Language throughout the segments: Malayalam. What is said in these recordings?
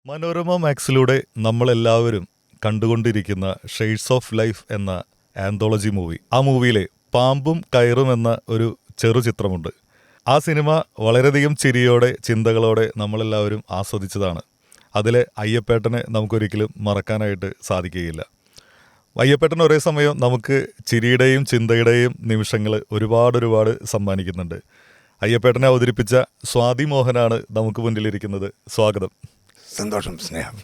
മനോരമ മാക്സിലൂടെ നമ്മളെല്ലാവരും കണ്ടുകൊണ്ടിരിക്കുന്ന ഷെയ്ഡ്സ് ഓഫ് ലൈഫ് എന്ന ആന്തോളജി മൂവി. ആ മൂവിയിലെ പാമ്പും കയറും എന്ന ഒരു ചെറു ചിത്രമുണ്ട്. ആ സിനിമ വളരെയധികം ചിരിയോടെ ചിന്തകളോടെ നമ്മളെല്ലാവരും ആസ്വദിച്ചതാണ്. അതിലെ അയ്യപ്പേട്ടനെ നമുക്കൊരിക്കലും മറക്കാനായിട്ട് സാധിക്കുകയില്ല. അയ്യപ്പേട്ടൻ ഒരേ സമയം നമുക്ക് ചിരിയുടെയും ചിന്തയുടെയും നിമിഷങ്ങൾ ഒരുപാട് സമ്മാനിക്കുന്നുണ്ട്. അയ്യപ്പേട്ടനെ അവതരിപ്പിച്ച സ്വാതി മോഹനാണ് നമുക്ക് മുന്നിലിരിക്കുന്നത്. സ്വാഗതം. സന്തോഷം, സ്നേഹം.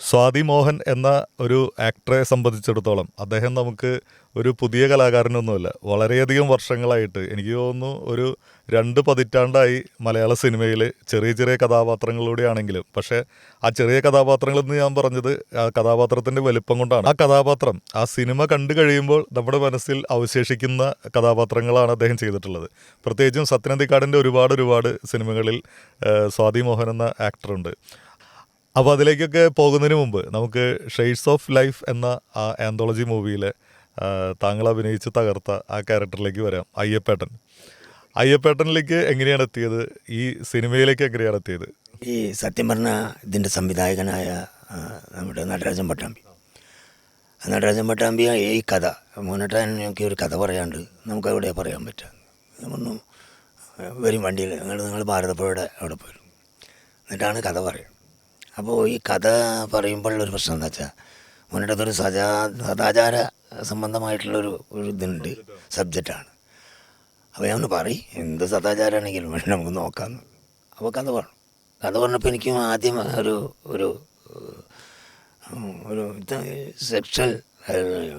സ്വാതി മോഹൻ എന്ന ഒരു ആക്ടറെ സംബന്ധിച്ചിടത്തോളം അദ്ദേഹം നമുക്ക് ഒരു പുതിയ കലാകാരനൊന്നുമല്ല. വളരെയധികം വർഷങ്ങളായിട്ട്, എനിക്ക് തോന്നുന്നു ഒരു 2 പതിറ്റാണ്ടായി മലയാള സിനിമയിൽ ചെറിയ ചെറിയ കഥാപാത്രങ്ങളിലൂടെയാണെങ്കിലും, പക്ഷേ ആ ചെറിയ കഥാപാത്രങ്ങളെന്ന് ഞാൻ പറഞ്ഞത് ആ കഥാപാത്രത്തിൻ്റെ വലുപ്പം കൊണ്ടാണ്. ആ കഥാപാത്രം ആ സിനിമ കണ്ടു കഴിയുമ്പോൾ നമ്മുടെ മനസ്സിൽ അവശേഷിക്കുന്ന കഥാപാത്രങ്ങളാണ് അദ്ദേഹം ചെയ്തിട്ടുള്ളത്. പ്രത്യേകിച്ചും സത്യനന്ദിക്കാടിൻ്റെ ഒരുപാട് സിനിമകളിൽ സ്വാതി മോഹൻ എന്ന ആക്ടറുണ്ട്. അപ്പോൾ അതിലേക്കൊക്കെ പോകുന്നതിന് മുമ്പ് നമുക്ക് ഷെയ്ഡ്സ് ഓഫ് ലൈഫ് എന്ന ആ ആന്തോളജി മൂവിയിലെ താങ്കൾ അഭിനയിച്ച് തകർത്ത ആ ക്യാരക്ടറിലേക്ക് വരാം. അയ്യപ്പേട്ടനിലേക്ക് എങ്ങനെയാണ് എത്തിയത്? ഈ സിനിമയിലേക്ക് എങ്ങനെയാണ് എത്തിയത്? ഈ സത്യം പറഞ്ഞ ഇതിൻ്റെ സംവിധായകനായ നമ്മുടെ നടരാജൻ പട്ടാമ്പി ഈ കഥ മോനേട്ടൻ എനിക്ക് ഒരു കഥ പറയാണ്ട് നമുക്ക് എവിടെ പറയാൻ പറ്റുക. ഒന്നും വരും വണ്ടിയിൽ നിങ്ങൾ ഭാരതപ്പുഴയുടെ അവിടെ പോരും, എന്നിട്ടാണ് കഥ പറയുന്നത്. അപ്പോൾ ഈ കഥ പറയുമ്പോഴുള്ളൊരു പ്രശ്നം എന്താ വെച്ചാൽ, മോനേട്ടത്തൊരു സദാചാര സംബന്ധമായിട്ടുള്ളൊരു ഇതുണ്ട്, സബ്ജക്റ്റാണ്. അപ്പോൾ ഞാൻ പറയും എന്ത് സദാചാരമാണെങ്കിലും വേണം നമുക്ക് നോക്കാമെന്ന്. അപ്പോൾ കഥ പറഞ്ഞപ്പോൾ എനിക്കും ആദ്യം ഒരു സെക്ഷൽ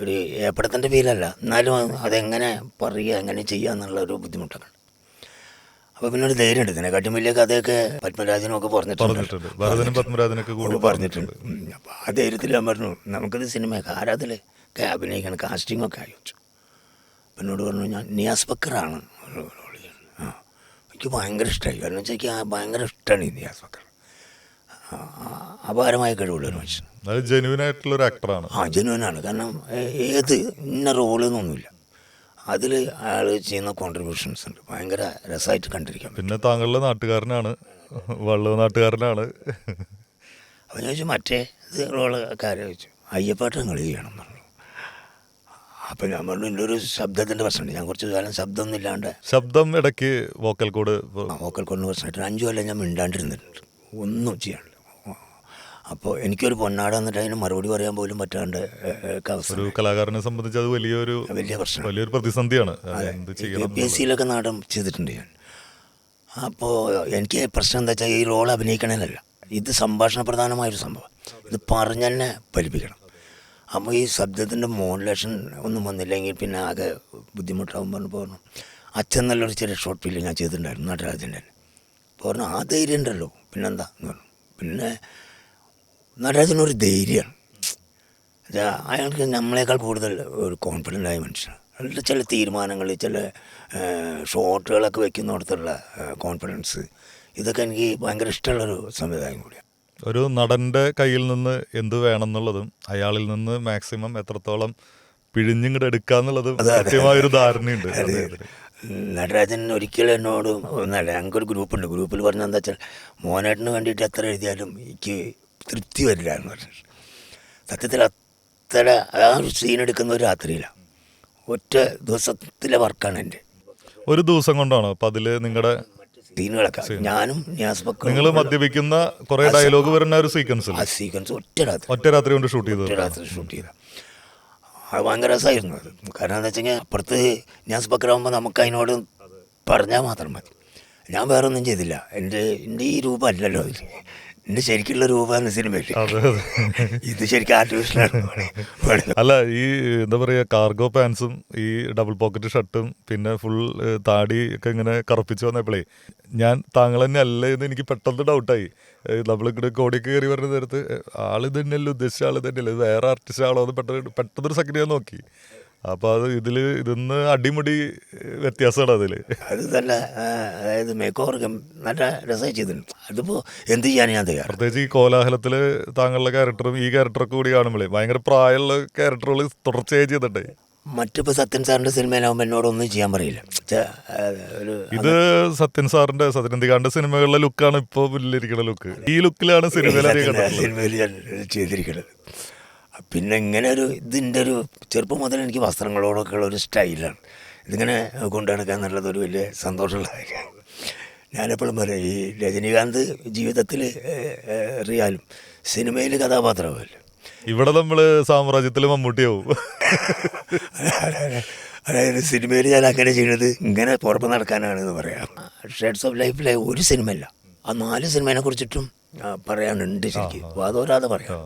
ഒരു ഏപ്പടത്തിൻ്റെ ഫീലല്ല, എന്നാലും അതെങ്ങനെ പറയുക എങ്ങനെ ചെയ്യുക എന്നുള്ള ഒരു ബുദ്ധിമുട്ടൊക്കെ. അപ്പോൾ പിന്നെ ഒരു ധൈര്യം ഉണ്ട്. ഇതിനെക്കാട്ടും വലിയ കഥയൊക്കെ പത്മരാജനൊക്കെ പറഞ്ഞിട്ടുണ്ട്. അപ്പോൾ ആ ധൈര്യത്തിൽ ഞാൻ പറഞ്ഞു നമുക്കിത് സിനിമ ആരാതിലൊക്കെ അഭിനയിക്കണം, കാസ്റ്റിങ്ങൊക്കെ അയച്ചു. അപ്പം എന്നോട് പറഞ്ഞു ഞാൻ നിയാസ് ബക്കറാണ് റോൾ ചെയ്യുന്നത്. എനിക്ക് ഭയങ്കര ഇഷ്ടമായി. കാരണം വെച്ചാൽ എനിക്ക് ഭയങ്കര ഇഷ്ടമാണ് ഈ നിയാസ് ബക്കർ. അപാരമായ കഴിവുള്ളൊരു മനുഷ്യൻ, ജെന്യുവനായിട്ടുള്ളൊരു ആക്ടറാണ്. ജെന്യുവനാണ്. കാരണം ഏത് ഇന്ന റോളെന്നൊന്നുമില്ല, അതിൽ അയാൾ ചെയ്യുന്ന കോൺട്രിബ്യൂഷൻസ് ഉണ്ട്, ഭയങ്കര രസമായിട്ട് കണ്ടിരിക്കാം. പിന്നെ താങ്കളുടെ നാട്ടുകാരനാണ്, വള്ളൂർ നാട്ടുകാരനാണ്. അപ്പോൾ ഞാൻ ചോദിച്ചു മറ്റേ റോളൊക്കെ ആരെ ചോദിച്ചു, അയ്യപ്പാട്ട് നിങ്ങൾ ചെയ്യണം എന്ന് പറഞ്ഞു. അപ്പം ഞാൻ പറഞ്ഞു എൻ്റെ ഒരു ശബ്ദത്തിൻ്റെ പ്രശ്നമുണ്ട്, ഞാൻ കുറച്ച് കാലം ശബ്ദമൊന്നും ഇല്ലാണ്ട് ശബ്ദം ഇടയ്ക്ക് വോക്കൽ കോഡിന് പ്രശ്നമായിട്ട് 5 കൊല്ലം ഞാൻ മിണ്ടാണ്ടിരുന്നിട്ടുണ്ട്, ഒന്നും ചെയ്യാനില്ല. അപ്പോൾ എനിക്കൊരു പൊന്നാട എന്നിട്ട് അതിന് മറുപടി പറയാൻ പോലും പറ്റാണ്ട് ഒരു കലാകാരനെ സംബന്ധിച്ച് അത് വലിയ പ്രശ്നം, വലിയൊരു പ്രതിസന്ധിയാണ്. APSCയിലൊക്കെ നാടകം ചെയ്തിട്ടുണ്ട് ഞാൻ. അപ്പോൾ എനിക്ക് പ്രശ്നം എന്താ വെച്ചാൽ ഈ റോൾ അഭിനയിക്കണമെന്നല്ല, ഇത് സംഭാഷണ പ്രധാനമായൊരു സംഭവം, ഇത് പറഞ്ഞ് തന്നെ ഫലിപ്പിക്കണം. അപ്പോൾ ഈ ശബ്ദത്തിൻ്റെ മോഡുലേഷൻ ഒന്നും വന്നില്ലെങ്കിൽ പിന്നെ ആകെ ബുദ്ധിമുട്ടാവും പറഞ്ഞു. അച്ഛൻ നല്ലൊരു ചെറിയ ഷോർട്ട് ഫിലിം ഞാൻ ചെയ്തിട്ടുണ്ടായിരുന്നു നടരാജൻ്റെ. പറഞ്ഞു ആ ധൈര്യം ഉണ്ടല്ലോ പിന്നെന്താ എന്ന് പറഞ്ഞു. പിന്നെ നടരാജനൊരു ധൈര്യമാണ്, അയാൾക്ക് നമ്മളെക്കാൾ കൂടുതൽ ഒരു കോൺഫിഡൻ്റ് ആയ മനുഷ്യനാണ്. അതിൻ്റെ ചില തീരുമാനങ്ങൾ, ചില ഷോട്ടുകളൊക്കെ വയ്ക്കുന്നിടത്തുള്ള കോൺഫിഡൻസ്, ഇതൊക്കെ എനിക്ക് ഭയങ്കര ഇഷ്ടമുള്ളൊരു സംവിധാനം കൂടിയാണ്. ഒരു നടൻ്റെ കയ്യിൽ നിന്ന് എന്ത് വേണമെന്നുള്ളതും അയാളിൽ നിന്ന് മാക്സിമം എത്രത്തോളം പിഴിഞ്ഞിങ്ങോട്ട് എടുക്കുക എന്നുള്ളതും കൃത്യമായൊരു ധാരണയുണ്ട്. നടരാജൻ ഒരിക്കലും എന്നോട് ഒന്നല്ല, ഞങ്ങൾക്കൊരു ഗ്രൂപ്പുണ്ട്, ഗ്രൂപ്പിൽ പറഞ്ഞാൽ എന്താ വെച്ചാൽ മോനേട്ടന് വേണ്ടിയിട്ട് എത്ര എഴുതിയാലും എനിക്ക് തൃപ്തി വരില്ല എന്ന് പറഞ്ഞു. സത്യത്തിൽ അത്ര ആ ഒരു സീൻ എടുക്കുന്ന ഒരു രാത്രിയിലാണ്, ഒറ്റ ദിവസത്തിലെ വർക്കാണ് എൻ്റെ. ഒരു ദിവസം കൊണ്ടാണോ അപ്പോൾ അതിൽ നിങ്ങളുടെ സീനുകളൊക്കെ ഞാനും നിയാസ് ബക്കറും നിങ്ങൾ മദ്യപിക്കുന്ന കുറേ ഡയലോഗ് വരുന്ന ഒരു സീക്വൻസ് ഒറ്റ രാത്രി കൊണ്ട് ഷൂട്ട് ചെയ്ത അത് ഭയങ്കര രസമായിരുന്നു. അത് കാരണം എന്താ വെച്ച് കഴിഞ്ഞാൽ അപ്പുറത്ത് നിയാസ് ബക്കറാകുമ്പോൾ നമുക്ക് അതിനോട് പറഞ്ഞാൽ മാത്രം മതി. ഞാൻ വേറെ ഒന്നും ചെയ്തില്ല, എൻ്റെ ഈ രൂപം അല്ലല്ലോ അതിൽ, എൻ്റെ ശരിക്കുള്ള രൂപമാണ് സിനിമയിൽ. ഇത് ശരിക്കും ആർട്ടിഫിഷ്യലാണ്. അല്ല, ഈ എന്താ പറയുക, കാർഗോ പാൻസും ഈ ഡബിൾ പോക്കറ്റ് ഷർട്ടും പിന്നെ ഫുൾ താടി ഒക്കെ ഇങ്ങനെ കറുപ്പിച്ച് വന്നപ്പോഴേ ഞാൻ താങ്കൾ തന്നെ അല്ലേ എന്ന് എനിക്ക് പെട്ടെന്ന് ഡൗട്ടായി. നമ്മളിങ്ങോട്ട് കോടിയൊക്കെ കയറി വരുന്ന നേരത്ത് ആളിത് തന്നെയല്ലേ, ഉദ്ദേശിച്ച ആൾ തന്നെയല്ലേ, ഇത് വേറെ ആർട്ടിസ്റ്റ് ആളോ എന്ന് പെട്ടെന്നൊരു സെക്കൻഡ് ഞാൻ നോക്കി. അപ്പോൾ അത് ഇതിന്ന് അടിമുടി വ്യത്യാസമാണ് അതിൽ. അത് നല്ല, അതായത് മേക്ക് ഓവർ നല്ല രസമായി ചെയ്തിട്ടുണ്ട്. അതിപ്പോൾ എന്ത് ചെയ്യാൻ ഞാൻ തയ്യാറ്. പ്രത്യേകിച്ച് ഈ കോലാഹലത്തിൽ താങ്കളുടെ ക്യാരക്ടറും ഈ ക്യാരക്ടറൊക്കെ കൂടി കാണുമ്പോഴേ ഭയങ്കര പ്രായമുള്ള ക്യാരക്ടറുകൾ തുടർച്ചയായി ചെയ്തിട്ടേ മറ്റിപ്പോൾ സത്യൻ സാറിൻ്റെ സിനിമയിലാവുമ്പോൾ എന്നോടൊന്നും ചെയ്യാൻ പറയില്ല. ഒരു ഇത് സത്യൻ സാറിന്റെ സത്യനന്ദിക്കാണ്ട് സിനിമകളിലെ ലുക്കാണ് ഇപ്പോൾ മുന്നിലിരിക്കുന്ന ലുക്ക്. ഈ ലുക്കിലാണ് സിനിമയിൽ സിനിമയിൽ ഞാൻ ചെയ്തിരിക്കുന്നത്. പിന്നെ ഇങ്ങനെ ഒരു ഇതിൻ്റെ ഒരു ചെറുപ്പം മുതൽ എനിക്ക് വസ്ത്രങ്ങളോടൊക്കെ ഉള്ള ഒരു സ്റ്റൈലാണ്. ഇതിങ്ങനെ കൊണ്ടു നടക്കുക എന്നുള്ളത് ഒരു വലിയ സന്തോഷമുള്ള കാര്യമാണ്. ഞാനെപ്പോഴും പറയും, ഈ രജനീകാന്ത് ജീവിതത്തിൽ റിയാലും സിനിമയിൽ കഥാപാത്രമല്ല. ഇവിടെ നമ്മൾ സാമ്രാജ്യത്തിൽ മമ്മൂട്ടിയാവും. അതായത് സിനിമയിൽ ഞാൻ അങ്ങനെ ചെയ്യുന്നത് ഇങ്ങനെ പുറത്ത് നടക്കാനാണെന്ന് പറയാം. ഷെയ്ഡ്സ് ഓഫ് ലൈഫിലെ ഒരു സിനിമയില്ല, ആ 4 സിനിമയെ കുറിച്ചിട്ടും പറയാനുണ്ട് ശരിക്കും, വാദോരാതെ പറയാം.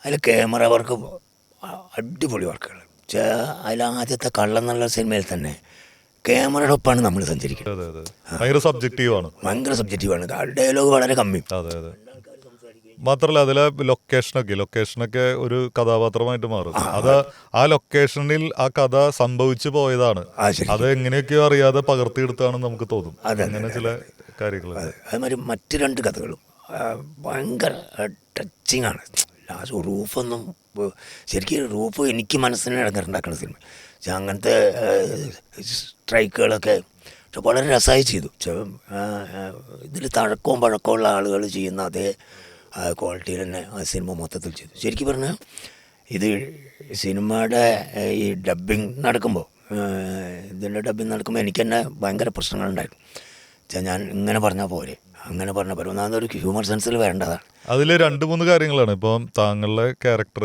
അതിൽ ക്യാമറ വർക്ക് അടിപൊളി വർക്കുകൾ. അതിൽ ആദ്യത്തെ കള്ളം എന്നുള്ള സിനിമയിൽ തന്നെ ക്യാമറയുടെ ഒപ്പമാണ് നമ്മൾ സഞ്ചരിക്കുന്നത്. ഭയങ്കര സബ്ജക്റ്റീവാണ്, ഭയങ്കര സബ്ജക്റ്റീവാണ്. ഡയലോഗ് വളരെ കമ്മി. അതെ അതെ. മാത്രമല്ല അതിലെ ലൊക്കേഷനൊക്കെ ഒരു കഥാപാത്രമായിട്ട് മാറും. അത് ആ ലൊക്കേഷനിൽ ആ കഥ സംഭവിച്ചു പോയതാണ്, അത് എങ്ങനെയൊക്കെയോ അറിയാതെ പകർത്തിയെടുത്താണ് നമുക്ക് തോന്നും. അങ്ങനെ ചില കാര്യങ്ങൾ. അതേമാതിരി മറ്റ് 2 കഥകളും ഭയങ്കര ടച്ചിങ് ആണ്. ലാസ്റ്റ് റൂഫൊന്നും ശരിക്കും റൂഫ് എനിക്ക് മനസ്സിനെ ഇടങ്ങറുണ്ടാക്കുന്ന സിനിമ. പക്ഷെ അങ്ങനത്തെ സ്ട്രൈക്കുകളൊക്കെ വളരെ രസമായി ചെയ്തു. ഇതിൽ തഴക്കവും പഴക്കമുള്ള ആളുകൾ ചെയ്യുന്ന അതേ ക്വാളിറ്റിയിൽ തന്നെ ആ സിനിമ മൊത്തത്തിൽ ചെയ്തു. ശരിക്കും പറഞ്ഞാൽ ഇത് സിനിമയുടെ ഈ ഡബ്ബിങ് നടക്കുമ്പോൾ എനിക്ക് തന്നെ ഭയങ്കര പ്രശ്നങ്ങളുണ്ടായിരുന്നു. ഞാൻ ഇങ്ങനെ പറഞ്ഞാൽ പോരെ, അങ്ങനെ പറഞ്ഞാൽ പോരെ, ഒന്നാമതൊരു ഹ്യൂമർ സെൻസിൽ വേണ്ടതാണ്. അതിൽ 2-3 കാര്യങ്ങളാണ്. ഇപ്പം താങ്കളുടെ ക്യാരക്ടർ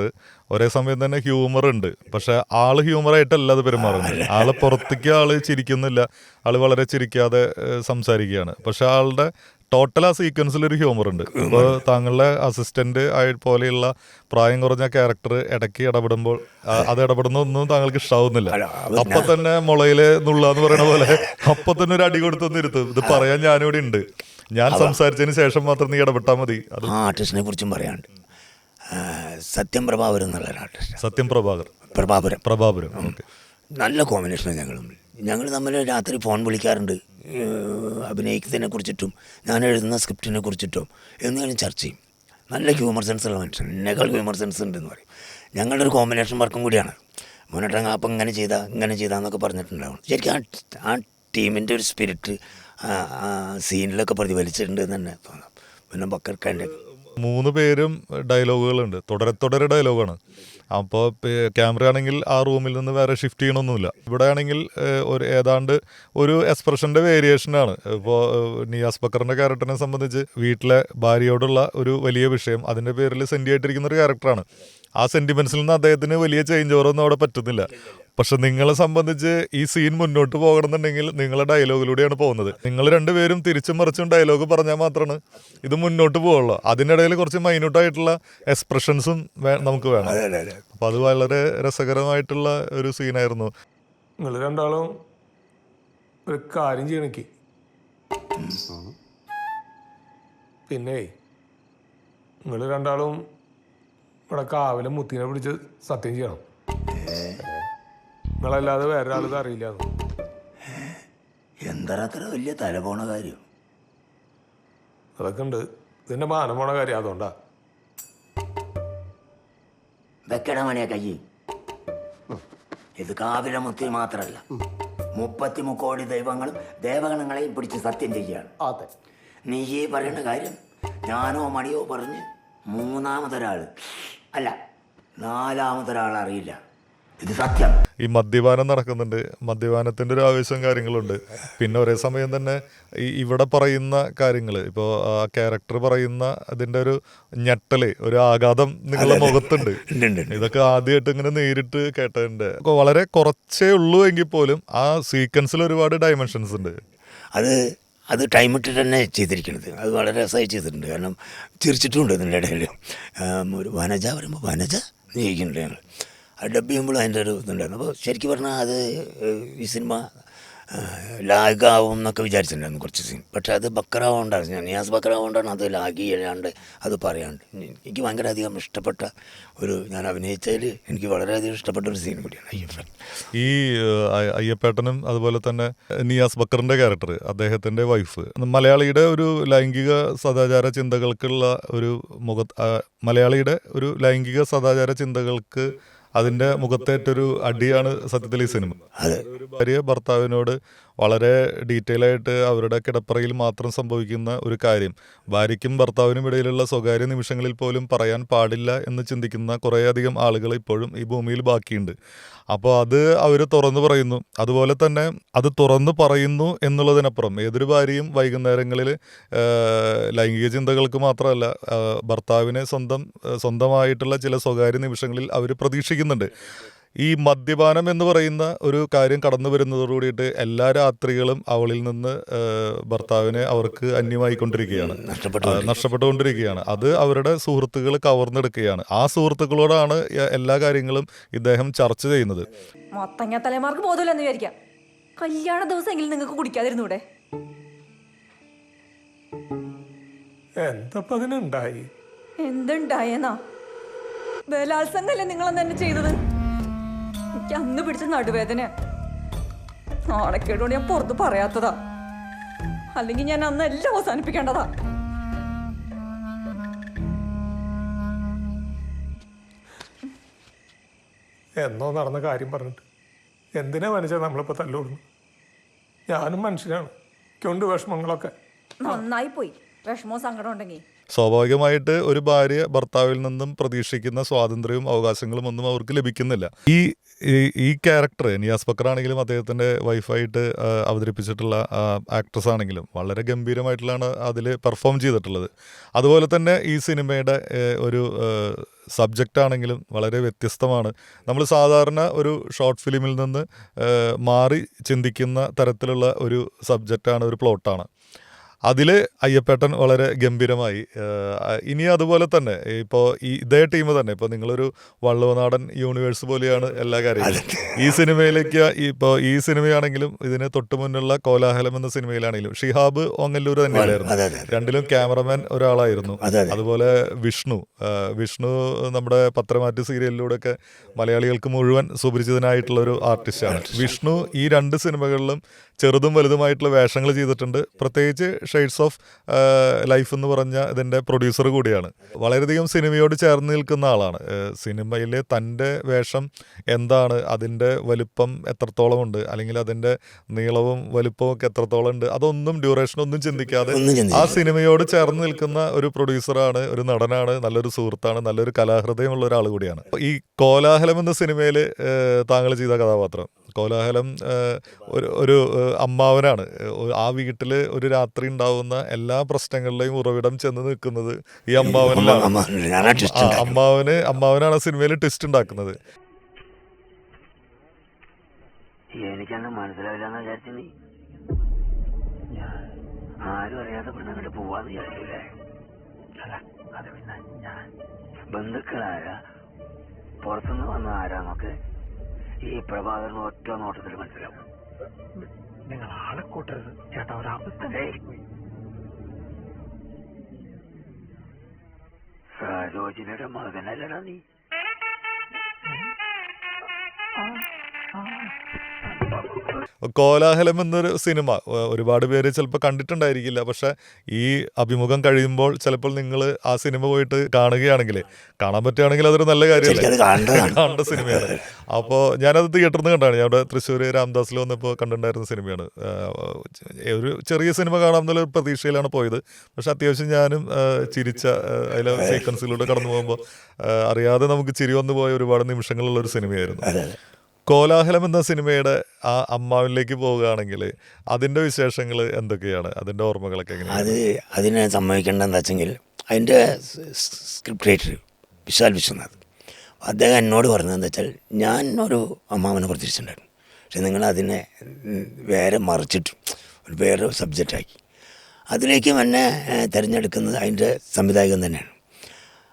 ഒരേ സമയം തന്നെ ഹ്യൂമർ ഉണ്ട്, പക്ഷെ ആള് ഹ്യൂമറായിട്ടല്ല അത് പെരുമാറുന്നത്. ആള് പുറത്തേക്ക് ആള് ചിരിക്കുന്നില്ല, ആള് വളരെ ചിരിക്കാതെ സംസാരിക്കുകയാണ്. പക്ഷെ ആളുടെ ടോട്ടൽ ആ സീക്വൻസിൽ ഒരു ഹ്യൂമർ ഉണ്ട്. ഇപ്പോൾ താങ്കളുടെ അസിസ്റ്റന്റ് പോലെയുള്ള പ്രായം കുറഞ്ഞ ക്യാരക്ടർ ഇടയ്ക്ക് ഇടപെടുമ്പോൾ അത് ഇടപെടുന്ന ഒന്നും താങ്കൾക്ക് ഇഷ്ടാവുന്നില്ല. അപ്പൊ തന്നെ മുളയില് നുള്ളാന്ന് പറയുന്ന പോലെ അപ്പൊ തന്നെ ഒരു അടി കൊടുത്തൊന്നും ഇരുത്തും. ഇത് പറയാൻ ഞാനിവിടെ ഉണ്ട്, ഞാൻ സംസാരിച്ചതിന് ശേഷം മാത്രം നീ ഇടപെട്ടാൽ മതി. അത് ആ ആർട്ടിസ്റ്റിനെ കുറിച്ചും പറയാണ്ട്. സത്യം പ്രഭാകരൻ എന്നുള്ള ആർട്ടിസ്റ്റ്. സത്യം പ്രഭാകരൻ ഓക്കെ. നല്ല കോമ്പിനേഷനാണ്. ഞങ്ങൾ തമ്മിൽ രാത്രി ഫോൺ വിളിക്കാറുണ്ട്. അഭിനയിക്കുന്നതിനെ കുറിച്ചിട്ടും ഞാൻ എഴുതുന്ന സ്ക്രിപ്റ്റിനെ കുറിച്ചിട്ടും എന്തെങ്കിലും ചർച്ച ചെയ്യും. നല്ല ഹ്യൂമർ സെൻസ് ഉള്ള മനുഷ്യൻ, എന്നെക്കാൾ ഹ്യൂമർ സെൻസ് ഉണ്ടെന്ന് പറയും. ഞങ്ങളുടെ ഒരു കോമ്പിനേഷൻ വർക്കും കൂടിയാണ്. മുന്നോട്ടങ്ങ് അപ്പം ഇങ്ങനെ ചെയ്താന്നൊക്കെ പറഞ്ഞിട്ടുണ്ടാവും. ശരിക്കും ആ ടീമിൻ്റെ ഒരു സ്പിരിറ്റ് സീനിലൊക്കെ പ്രതിഫലിച്ചിട്ടുണ്ട് എന്ന് തന്നെ തോന്നാം. പിന്നെ ബക്കർക്കാൻ്റെ 3 പേരും ഡയലോഗുകളുണ്ട്, തുടരെ ഡയലോഗാണ്. അപ്പോൾ ക്യാമറ ആണെങ്കിൽ ആ റൂമിൽ നിന്ന് വേറെ ഷിഫ്റ്റ് ചെയ്യണമൊന്നുമില്ല. ഇവിടെ ആണെങ്കിൽ ഏതാണ്ട് ഒരു എക്സ്പ്രഷൻ്റെ വേരിയേഷനാണ്. ഇപ്പോൾ നിയാസ് ബക്കറിൻ്റെ ക്യാരക്ടറിനെ സംബന്ധിച്ച് വീട്ടിലെ ഭാര്യയോടുള്ള ഒരു വലിയ വിഷയം, അതിൻ്റെ പേരിൽ സെൻറ്റിയായിട്ടിരിക്കുന്ന ഒരു ക്യാരക്ടറാണ്. ആ സെൻറ്റിമെൻസിൽ നിന്ന് അദ്ദേഹത്തിന് വലിയ ചേഞ്ച് ഓവറൊന്നും അവിടെ പറ്റുന്നില്ല. പക്ഷെ നിങ്ങളെ സംബന്ധിച്ച് ഈ സീൻ മുന്നോട്ട് പോകണമെന്നുണ്ടെങ്കിൽ നിങ്ങളെ ഡയലോഗിലൂടെയാണ് പോകുന്നത്. നിങ്ങൾ 2 പേരും തിരിച്ചും മറിച്ചും ഡയലോഗ് പറഞ്ഞാൽ മാത്രമാണ് ഇത് മുന്നോട്ട് പോവുള്ളൂ. അതിനിടയിൽ കുറച്ച് മൈന്യൂട്ടായിട്ടുള്ള എക്സ്പ്രഷൻസും നമുക്ക് വേണം. അപ്പോൾ അത് വളരെ രസകരമായിട്ടുള്ള ഒരു സീനായിരുന്നു. നിങ്ങൾ രണ്ടാളും ഒരു കാര്യം ചെയ്യണക്ക്, പിന്നെ നിങ്ങൾ രണ്ടാളും ഇവിടെ കാവിലെ മുത്തിനെ പിടിച്ച് സത്യം ചെയ്യണം. നിങ്ങളല്ലാതെ വേറെ ആളിത് അറിയില്ല. എന്താ അത്ര വലിയ തല പോണ കാര്യം? അതൊക്കെ ഉണ്ട്, ഇതിന്റെ മാനം പോണ കാര്യം. അതുകൊണ്ടാ വെക്കട മണിയാ കൈ. ഇത് കാവിലെ മുത്തി മാത്രമല്ല, 33 കോടി ദൈവങ്ങളും ദേവഗണങ്ങളെയും പിടിച്ച് സത്യം ചെയ്യുകയാണ്. അതെ, നീ ഈ പറയുന്ന കാര്യം ഞാനോ മണിയോ പറഞ്ഞ് 3-മതൊരാൾ അല്ല 4-മതൊരാൾ അറിയില്ല. ഇത് സത്യം. ഈ മദ്യപാനം നടക്കുന്നുണ്ട്, മദ്യപാനത്തിൻ്റെ ഒരു ആവേശം കാര്യങ്ങളുണ്ട്. പിന്നെ ഒരേ സമയം തന്നെ ഇവിടെ പറയുന്ന കാര്യങ്ങൾ, ഇപ്പോൾ ആ ക്യാരക്ടർ പറയുന്ന അതിൻ്റെ ഒരു ഞെട്ടല്, ഒരു ആഘാതം നിങ്ങളുടെ മുഖത്തുണ്ട്. ഇതൊക്കെ ആദ്യമായിട്ട് ഇങ്ങനെ നേരിട്ട് കേട്ടതിൻ്റെ വളരെ കുറച്ചേ ഉള്ളൂ എങ്കിൽ പോലും ആ സീക്വൻസിൽ ഒരുപാട് ഡയമെൻഷൻസ് ഉണ്ട്. അത് ടൈം ഇട്ടിട്ട് തന്നെ ചെയ്തിരിക്കുന്നത്. അത് വളരെ രസമായി ചെയ്തിട്ടുണ്ട്. കാരണം ചിരിച്ചിട്ടുമുണ്ട് ഇതിൻ്റെ ഇടയിൽ. ഒരു വനജ പറയുമ്പോൾ വനജ ജയിക്കുന്നുണ്ട് ഞങ്ങൾ. അത് ഡബ് ചെയ്യുമ്പോൾ അതിൻ്റെ ഒരു ഇതുണ്ടായിരുന്നു. അപ്പോൾ ശരിക്കും പറഞ്ഞാൽ അത് ഈ സിനിമ ലാഗാവും എന്നൊക്കെ വിചാരിച്ചിട്ടുണ്ടായിരുന്നു കുറച്ച് സീൻ. പക്ഷേ അത് ബക്കറാവുകൊണ്ടാണ്, നിയാസ് ബക്കറാവുകൊണ്ടാണ് അത് ലാഗി അല്ലാണ്ട് അത് പറയാണ്ട്. എനിക്ക് ഭയങ്കര അധികം ഇഷ്ടപ്പെട്ട ഞാൻ അഭിനയിച്ചതിൽ എനിക്ക് വളരെയധികം ഇഷ്ടപ്പെട്ട ഒരു സീൻ കൂടിയാണ് അയ്യപ്പൻ. ഈ അയ്യപ്പേട്ടനും അതുപോലെ തന്നെ നിയാസ് ബക്കറിൻ്റെ ക്യാരക്ടർ, അദ്ദേഹത്തിൻ്റെ വൈഫ്, മലയാളിയുടെ ഒരു ലൈംഗിക സദാചാര ചിന്തകൾക്കുള്ള ഒരു മലയാളിയുടെ ഒരു ലൈംഗിക സദാചാര ചിന്തകൾക്ക് അതിൻ്റെ മുഖത്തേറ്റൊരു അടിയാണ് സത്യത്തിൽ ഈ സിനിമ. ഒരു ഭാര്യ ഭർത്താവിനോട് വളരെ ഡീറ്റെയിൽ ആയിട്ട് അവരുടെ കിടപ്പറയിൽ മാത്രം സംഭവിക്കുന്ന ഒരു കാര്യം ഭാര്യയ്ക്കും ഭർത്താവിനും ഇടയിലുള്ള സ്വകാര്യ നിമിഷങ്ങളിൽ പോലും പറയാൻ പാടില്ല എന്ന് ചിന്തിക്കുന്ന കുറേയധികം ആളുകൾ ഇപ്പോഴും ഈ ഭൂമിയിൽ ബാക്കിയുണ്ട്. അപ്പോൾ അത് അവർ തുറന്നു പറയുന്നു. അതുപോലെ തന്നെ അത് തുറന്നു പറയുന്നു എന്നുള്ളതിനപ്പുറം ഏതൊരു ഭാര്യയും വൈകുന്നേരങ്ങളിൽ ലൈംഗിക ചിന്തകൾക്ക് മാത്രമല്ല ഭർത്താവിനെ സ്വന്തമായിട്ടുള്ള ചില സ്വകാര്യ നിമിഷങ്ങളിൽ അവർ പ്രതീക്ഷിക്കുന്നുണ്ട്. ഈ മദ്യപാനം എന്ന് പറയുന്ന ഒരു കാര്യം കടന്നു വരുന്നതോടുകൂടിയിട്ട് എല്ലാ രാത്രികളും അവളിൽ നിന്ന് ഭർത്താവിനെ അവർക്ക് അന്യമായിക്കൊണ്ടിരിക്കുകയാണ്, നഷ്ടപ്പെട്ടുകൊണ്ടിരിക്കുകയാണ്. അത് അവരുടെ സുഹൃത്തുക്കൾ കവർന്നെടുക്കുകയാണ്. ആ സുഹൃത്തുക്കളോടാണ് എല്ലാ കാര്യങ്ങളും ഇദ്ദേഹം ചർച്ച ചെയ്യുന്നത്. മത്തങ്ങ തലമാർക്ക് ബോധമില്ലെന്ന് വിചാരിക്കാം. കല്യാണ ദിവസമെങ്കിലും നിങ്ങൾക്ക് കുടിക്കാതിരുന്നൂടെ? എന്തപ്പതിനുണ്ടായി? എന്തുണ്ടായെന്നാ? ബലാത്സംഗല്ലേ നിങ്ങളന്ന് തന്നെ ചെയ്തത്? എനിക്ക് അന്ന് പിടിച്ച നടുവേദന നാണക്കേടുകൊണ്ട് ഞാൻ പുറത്ത് പറയാത്തതാ. അല്ലെങ്കിൽ ഞാൻ അന്ന് എല്ലാം അവസാനിപ്പിക്കേണ്ടതാ. എന്നോ നടന്ന കാര്യം പറഞ്ഞിട്ട് എന്തിനാ മനുഷ്യ നമ്മളിപ്പോൾ തല്ലുകൊടുന്നു? ഞാനും മനുഷ്യനാണ്, എനിക്കുണ്ട് വിഷമങ്ങളൊക്കെ. നന്നായി പോയി. വിഷമവും സങ്കടം ഉണ്ടെങ്കിൽ സ്വാഭാവികമായിട്ട് ഒരു ഭാര്യ ഭർത്താവിൽ നിന്നും പ്രതീക്ഷിക്കുന്ന സ്വാതന്ത്ര്യവും അവകാശങ്ങളും ഒന്നും അവർക്ക് ലഭിക്കുന്നില്ല. ഈ ക്യാരക്ടർ നിയാസ് ബക്കർ ആണെങ്കിലും അദ്ദേഹത്തിൻ്റെ വൈഫായിട്ട് അവതരിപ്പിച്ചിട്ടുള്ള ആക്ട്രസ് ആണെങ്കിലും വളരെ ഗംഭീരമായിട്ടുള്ളതാണ് അതിൽ പെർഫോം ചെയ്തിട്ടുള്ളത്. അതുപോലെ തന്നെ ഈ സിനിമയുടെ ഒരു സബ്ജക്റ്റ് ആണെങ്കിലും വളരെ വ്യത്യസ്തമാണ്. നമ്മൾ സാധാരണ ഒരു ഷോർട്ട് ഫിലിമിൽ നിന്ന് മാറി ചിന്തിക്കുന്ന തരത്തിലുള്ള ഒരു സബ്ജക്റ്റാണ്, ഒരു പ്ലോട്ടാണ്. അതിൽ അയ്യപ്പേട്ടൻ വളരെ ഗംഭീരമായി. ഇനി അതുപോലെ തന്നെ ഇപ്പോൾ ഇതേ ടീം തന്നെ ഇപ്പോൾ നിങ്ങളൊരു വള്ളുവനാടൻ യൂണിവേഴ്സ് പോലെയാണ് എല്ലാ കാര്യങ്ങളും. ഈ സിനിമയിലേക്ക് ഇപ്പോൾ ഈ സിനിമയാണെങ്കിലും ഇതിന് തൊട്ട് മുന്നുള്ള കോലാഹലം എന്ന സിനിമയിലാണെങ്കിലും ഷിഹാബ് ഓങ്ങല്ലൂർ തന്നെയായിരുന്നു. രണ്ടിലും ക്യാമറമാൻ ഒരാളായിരുന്നു. അതുപോലെ വിഷ്ണു നമ്മുടെ പത്രമാറ്റ് സീരിയലിലൂടെയൊക്കെ മലയാളികൾക്ക് മുഴുവൻ സുപരിചിതനായിട്ടുള്ള ഒരു ആർട്ടിസ്റ്റാണ്. വിഷ്ണു ഈ രണ്ട് സിനിമകളിലും ചെറുതും വലുതുമായിട്ടുള്ള വേഷങ്ങൾ ചെയ്തിട്ടുണ്ട്. പ്രത്യേകിച്ച് ഷെയ്ഡ്സ് ഓഫ് ലൈഫ് എന്ന് പറഞ്ഞ ഇതിൻ്റെ പ്രൊഡ്യൂസർ കൂടിയാണ്. വളരെയധികം സിനിമയോട് ചേർന്ന് നിൽക്കുന്ന ആളാണ്. സിനിമയിലെ തൻ്റെ വേഷം എന്താണ്, അതിൻ്റെ വലുപ്പം എത്രത്തോളം ഉണ്ട്, അല്ലെങ്കിൽ അതിൻ്റെ നീളവും വലുപ്പവും ഒക്കെ എത്രത്തോളം ഉണ്ട്, അതൊന്നും ഡ്യൂറേഷനൊന്നും ചിന്തിക്കാതെ ആ സിനിമയോട് ചേർന്ന് നിൽക്കുന്ന ഒരു പ്രൊഡ്യൂസറാണ്, ഒരു നടനാണ്, നല്ലൊരു സുഹൃത്താണ്, നല്ലൊരു കലാഹൃദയമുള്ള ഒരാൾ കൂടിയാണ്. ഈ കോലാഹലം എന്ന സിനിമയിൽ താങ്കൾ ചെയ്ത കഥാപാത്രം കോലാഹലം ഒരു അമ്മാവനാണ്. ആ വീട്ടിൽ ഒരു രാത്രി ഉണ്ടാവുന്ന എല്ലാ പ്രശ്നങ്ങളുടെയും ഉറവിടം ചെന്ന് നിൽക്കുന്നത് ഈ അമ്മാവനാണ്. അമ്മാവനാണ് സിനിമയിൽ ട്വിസ്റ്റ് ഉണ്ടാക്കുന്നത്. എനിക്കന്ന് മനസ്സിലാവില്ലെന്ന് വിചാരിച്ചു നീ. ആരും അറിയാതെ പെണ്ണുങ്ങോട്ട് പോവാന്ന് വിചാരിച്ചില്ലേ? അല്ല, അത് പിന്നെ ഞാൻ ബന്ധുക്കളാരാ, പുറത്തുനിന്ന് വന്ന ആരാന്നൊക്കെ ഈ പ്രഭാകരന് ഒറ്റ നോട്ടത്തിൽ മനസ്സിലാവും. നിങ്ങൾ ആളെ കൂട്ടരുത് ചേട്ടാ, ഒരവസ്ഥ. സരോജിനിയുടെ മകനല്ലടാ നീ. കോലാഹലം എന്നൊരു സിനിമ ഒരുപാട് പേര് ചിലപ്പോൾ കണ്ടിട്ടുണ്ടായിരിക്കില്ല. പക്ഷെ ഈ അഭിമുഖം കഴിയുമ്പോൾ ചിലപ്പോൾ നിങ്ങൾ ആ സിനിമ പോയിട്ട് കാണുകയാണെങ്കിൽ, കാണാൻ പറ്റുകയാണെങ്കിൽ അതൊരു നല്ല കാര്യമല്ലേ, കാണേണ്ട സിനിമയാണ്. അപ്പോൾ ഞാനത് തിയേറ്ററിൽ നിന്ന് കണ്ടാണ്. ഞാൻ അവിടെ തൃശ്ശൂർ രാംദാസിൽ വന്നപ്പോൾ കണ്ടിട്ടുണ്ടായിരുന്ന സിനിമയാണ്. ഒരു ചെറിയ സിനിമ കാണാമെന്നുള്ള പ്രതീക്ഷയിലാണ് പോയത്. പക്ഷെ അത്യാവശ്യം ഞാനും ചിരിച്ച അതിലെ സീക്വൻസിലൂടെ കടന്നു പോകുമ്പോൾ അറിയാതെ നമുക്ക് ചിരി വന്നു പോയ ഒരുപാട് നിമിഷങ്ങളുള്ളൊരു സിനിമയായിരുന്നു. കോലാഹലം എന്ന സിനിമയുടെ ആ അമ്മാവിലേക്ക് പോവുകയാണെങ്കിൽ അതിൻ്റെ വിശേഷങ്ങൾ എന്തൊക്കെയാണ്, അതിൻ്റെ ഓർമ്മകളൊക്കെ എങ്ങനെയാണ്? അതിനെ സംഭവിക്കേണ്ടതെന്ന് വെച്ചെങ്കിൽ അതിൻ്റെ സ്ക്രിപ്റ്റ് റൈറ്റർ വിശാൽ വിശ്വനാഥ് അദ്ദേഹം എന്നോട് പറഞ്ഞതെന്ന് വെച്ചാൽ ഞാൻ ഒരു അമ്മാവനെ പ്രതീക്ഷിച്ചിട്ടുണ്ടായിരുന്നു. പക്ഷെ നിങ്ങളതിനെ വേറെ മറിച്ചിട്ടു ഒരു വേറെ സബ്ജക്റ്റാക്കി. അതിലേക്ക് എന്നെ തിരഞ്ഞെടുക്കുന്നത് അതിൻ്റെ സംവിധായകൻ തന്നെയാണ്.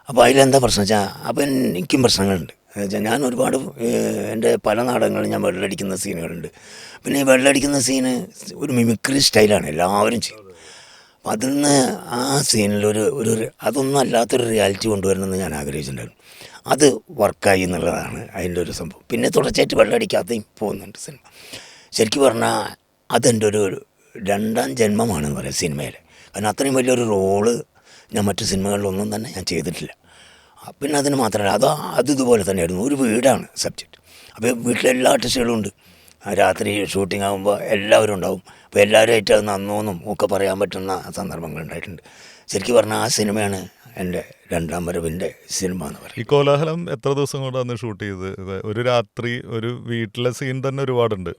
അപ്പോൾ അതിലെന്താ പ്രശ്നം വെച്ചാൽ, അപ്പം എനിക്കും പ്രശ്നങ്ങളുണ്ട്. എന്നുവെച്ചാൽ ഞാൻ ഒരുപാട് എൻ്റെ പല നാടകങ്ങളും ഞാൻ വെള്ളടിക്കുന്ന സീനുകളുണ്ട്. പിന്നെ ഈ വെള്ളടിക്കുന്ന സീന് ഒരു മിമിക്രി സ്റ്റൈലാണ്, എല്ലാവരും ചെയ്യും. അപ്പം അതിൽ നിന്ന് ആ സീനിൽ ഒരു അതൊന്നും അല്ലാത്തൊരു റിയാലിറ്റി കൊണ്ടുവരണമെന്ന് ഞാൻ ആഗ്രഹിച്ചിട്ടുണ്ടായിരുന്നു. അത് വർക്കായി എന്നുള്ളതാണ് അതിൻ്റെ ഒരു സംഭവം. പിന്നെ തുടർച്ചയായിട്ട് വെള്ളടിക്കാതെയും പോകുന്നുണ്ട് സിനിമ. ശരിക്കും പറഞ്ഞാൽ അതെൻ്റെ ഒരു രണ്ടാം ജന്മമാണെന്ന് പറയാം സിനിമയിൽ. കാരണം അത്രയും വലിയൊരു റോള് ഞാൻ മറ്റു സിനിമകളിലൊന്നും തന്നെ ഞാൻ ചെയ്തിട്ടില്ല. പിന്നെ അതിന് മാത്രമല്ല അത് ഇതുപോലെ തന്നെയായിരുന്നു. ഒരു വീടാണ് സബ്ജക്റ്റ്. അപ്പോൾ വീട്ടിലെല്ലാ ആർട്ടിസ്റ്റുകളും ഉണ്ട്. രാത്രി ഷൂട്ടിംഗ് ആകുമ്പോൾ എല്ലാവരും ഉണ്ടാവും. അപ്പോൾ എല്ലാവരുമായിട്ട് അത് നന്നോന്നും ഒക്കെ പറയാൻ പറ്റുന്ന സന്ദർഭങ്ങൾ ഉണ്ടായിട്ടുണ്ട്. ശരിക്കും പറഞ്ഞാൽ ആ സിനിമയാണ് എൻ്റെ രണ്ടാം വരവിൻ്റെ സിനിമ എന്ന് പറയും. ഈ കോലാഹലം എത്ര ദിവസം കൊണ്ടാണ് ഷൂട്ട് ചെയ്തത്? ഒരു രാത്രി ഒരു വീട്ടിലെ സീൻ തന്നെ ഒരുപാടുണ്ട്.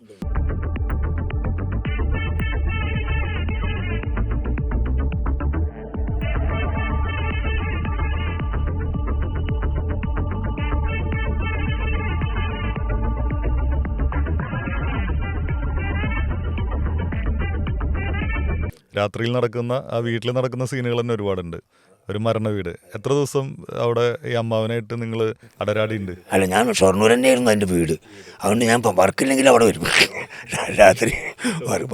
രാത്രിയിൽ നടക്കുന്ന ആ വീട്ടിൽ നടക്കുന്ന സീനുകൾ തന്നെ ഒരുപാടുണ്ട്. ഒരു മരണ വീട്, എത്ര ദിവസം അവിടെ ഈ അമ്മാവനായിട്ട് നിങ്ങൾ അടരാടിയുണ്ട്? അല്ല, ഞാൻ ഷൊർണൂർ തന്നെയായിരുന്നു എൻ്റെ വീട്. അതുകൊണ്ട് ഞാൻ വർക്കില്ലെങ്കിലും അവിടെ വരും. രാത്രി